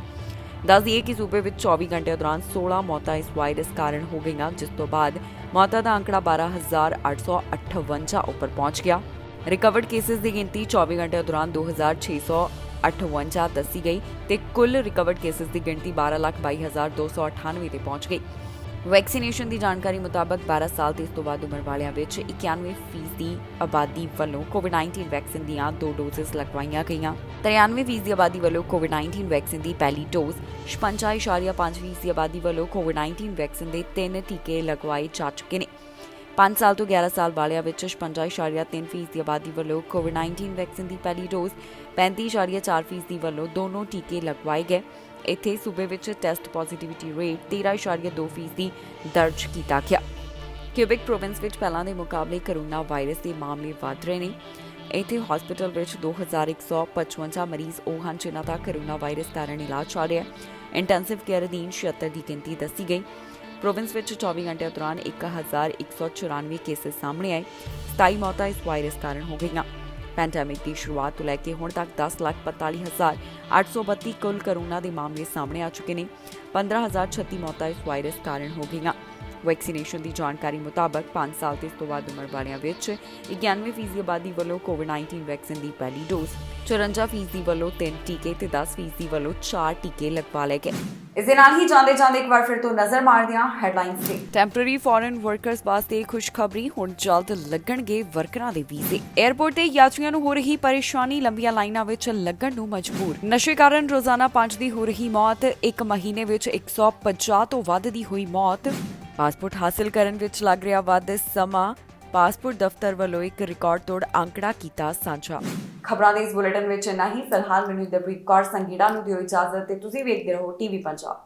ਦੱਸ ਦਈਏ ਕਿ ਸੂਬੇ ਵਿੱਚ 24 ਘੰਟਿਆਂ ਦੌਰਾਨ 16 ਮੌਤਾਂ ਇਸ ਵਾਇਰਸ ਕਾਰਨ ਹੋ ਗਈਆਂ, ਜਿਸ ਤੋਂ ਬਾਅਦ ਮੌਤਾਂ ਦਾ ਅੰਕੜਾ 12,858 ਉੱਪਰ ਪਹੁੰਚ ਗਿਆ। ਰਿਕਵਰਡ ਕੇਸਿਸ ਦੀ ਗਿਣਤੀ 24 ਘੰਟਿਆਂ ਦੌਰਾਨ 2,658 ਦੱਸੀ ਗਈ ਤੇ ਕੁੱਲ ਰਿਕਵਰਡ ਕੇਸਿਸ ਦੀ ਗਿਣਤੀ 12,22,298 ਤੇ ਪਹੁੰਚ ਗਈ। ਵੈਕਸੀਨੇਸ਼ਨ ਦੀ ਜਾਣਕਾਰੀ ਮੁਤਾਬਕ 12 ਸਾਲ ਤੇ ਇਸ ਤੋਂ ਵੱਧ ਉਮਰ ਵਾਲਿਆਂ ਵਿੱਚ 91% ਦੀ ਆਬਾਦੀ ਵੱਲੋਂ ਕੋਵਿਡ-19 ਵੈਕਸੀਨ ਦੀਆਂ 2 ਡੋਜ਼ਸ ਲਗਵਾਈਆਂ ਗਈਆਂ। 93% ਦੀ ਆਬਾਦੀ ਵੱਲੋਂ ਕੋਵਿਡ-19 ਵੈਕਸੀਨ ਦੀ ਪਹਿਲੀ ਡੋਜ਼, 56.5% ਦੀ ਆਬਾਦੀ ਵੱਲੋਂ ਕੋਵਿਡ-19 ਵੈਕਸੀਨ ਦੇ 3 ਟੀਕੇ ਲਗਵਾਏ ਜਾ ਚੁੱਕੇ ਨੇ। 5 ਸਾਲ ਤੋਂ 11 ਸਾਲ ਵਾਲਿਆਂ ਵਿੱਚ 56.3% ਦੀ ਆਬਾਦੀ ਵੱਲੋਂ ਕੋਵਿਡ-19 ਵੈਕਸੀਨ ਦੀ ਪਹਿਲੀ ਡੋਜ਼, 35.4% ਦੀ ਵੱਲੋਂ ਦੋਨੋਂ ਟੀਕੇ ਲਗਵਾਏ ਗਏ। ਇੱਥੇ ਸੂਬੇ ਵਿੱਚ ਟੈਸਟ ਪੋਜ਼ਿਟਿਵਿਟੀ ਰੇਟ 13.2% ਦੀ ਦਰਜ ਕੀਤਾ ਗਿਆ। ਕਿਊਬਿਕ ਪ੍ਰੋਵਿੰਸ ਵਿੱਚ ਪਹਿਲਾਂ ਦੇ ਮੁਕਾਬਲੇ ਕੋਰੋਨਾ ਵਾਇਰਸ ਦੇ ਮਾਮਲੇ ਵਧ ਰਹੇ ਨੇ। ਇੱਥੇ ਹਸਪਤਾਲ ਵਿੱਚ 2155 ਮਰੀਜ਼ ਉਹ ਹਨ, ਜਿਨ੍ਹਾਂ ਦਾ ਕੋਰੋਨਾ ਵਾਇਰਸ ਕਾਰਨ ਇਲਾਜ ਚੱਲ ਰਿਹਾ ਹੈ। ਇੰਟੈਂਸਿਵ ਕੇਅਰ ਅਧੀਨ 76 ਦੀ ਗਿਣਤੀ ਦੱਸੀ ਗਈ। ਪ੍ਰੋਵਿੰਸ ਵਿੱਚ 24 ਘੰਟਿਆਂ ਦੌਰਾਨ 1194 ਕੇਸਿਸ ਸਾਹਮਣੇ ਆਏ। 27 ਮੌਤਾਂ ਇਸ ਵਾਇਰਸ ਕਾਰਨ ਹੋ ਗਈਆਂ। ਪੈਂਡੈਮਿਕ ਦੀ ਸ਼ੁਰੂਆਤ ਤੋਂ ਲੈ ਕੇ ਹੁਣ ਤੱਕ 10,42,832 ਕੁੱਲ ਕੋਰੋਨਾ ਦੇ ਮਾਮਲੇ ਸਾਹਮਣੇ ਆ ਚੁੱਕੇ ਨੇ। 15,036 ਮੌਤਾਂ ਇਸ ਵਾਇਰਸ ਕਾਰਨ ਹੋ ਗਈਆਂ। ਵੈਕਸੀਨੇਸ਼ਨ ਦੀ ਜਾਣਕਾਰੀ ਮੁਤਾਬਕ 5 ਸਾਲ ਤੇ ਇਸ ਤੋਂ ਵੱਧ ਉਮਰ ਵਾਲਿਆਂ ਵਿੱਚ 91% ਦੀ ਆਬਾਦੀ ਵੱਲੋਂ ਕੋਵਿਡ-19 ਵੈਕਸੀਨ ਦੀ ਪਹਿਲੀ ਡੋਜ਼, 54% ਦੀ ਵੱਲੋਂ 3 ਟੀਕੇ ਤੇ 10% ਦੀ ਵੱਲੋਂ 4 ਟੀਕੇ ਲਗਵਾ ਲਏ ਗਏ। ਇਸ ਦੇ ਨਾਲ ਹੀ ਜਾਂਦੇ ਇੱਕ ਵਾਰ ਫਿਰ ਤੋਂ ਨਜ਼ਰ ਮਾਰਦੇ ਹਾਂ ਹੈਡਲਾਈਨਸ ਤੇ। ਟੈਂਪਰੇਰੀ ਫੋਰਨ ਵਰਕਰਸ ਵਾਸਤੇ ਖੁਸ਼ਖਬਰੀ, ਹੁਣ ਜਲਦ ਲੱਗਣਗੇ ਵਰਕਰਾਂ ਦੇ ਵੀਜ਼ੇ। 에ਅਰਪੋਰਟ ਤੇ ਯਾਤਰੀਆਂ ਨੂੰ ਹੋ ਰਹੀ ਪਰੇਸ਼ਾਨੀ, ਲੰਬੀਆਂ ਲਾਈਨਾਂ ਵਿੱਚ ਲੱਗਣ ਨੂੰ ਮਜਬੂਰ। ਨਸ਼ੇ ਕਾਰਨ ਰੋਜ਼ਾਨਾ 5 ਦੀ ਹੋ ਰਹੀ ਮੌਤ, 1 ਮਹੀਨੇ ਵਿੱਚ 150 ਤੋਂ ਵੱਧ ਦੀ ਹੋਈ ਮੌਤ। ਪਾਸਪੋਰਟ ਹਾਸਲ ਕਰਨ ਵਿੱਚ ਲੱਗ ਰਿਹਾ ਵੱਧ ਸਮਾਂ, ਪਾਸਪੋਰਟ ਦਫ਼ਤਰ ਵੱਲੋਂ ਇੱਕ ਰਿਕਾਰਡ ਤੋੜ ਅੰਕੜਾ ਕੀਤਾ ਸਾਂਝਾ। ਖਬਰਾਂ ਦੇ ਇਸ ਬੁਲੇਟਿਨ ਵਿੱਚ ਇੰਨਾ ਹੀ। ਫਿਲਹਾਲ ਮੈਨੂੰ ਇੰਦਰਪ੍ਰੀਤ ਕੌਰ ਸੰਗੀੜਾ ਨੂੰ ਦਿਓ ਇਜਾਜ਼ਤ ਤੇ ਤੁਸੀਂ ਵੇਖਦੇ ਰਹੋ ਟੀਵੀ ਪੰਜਾਬ।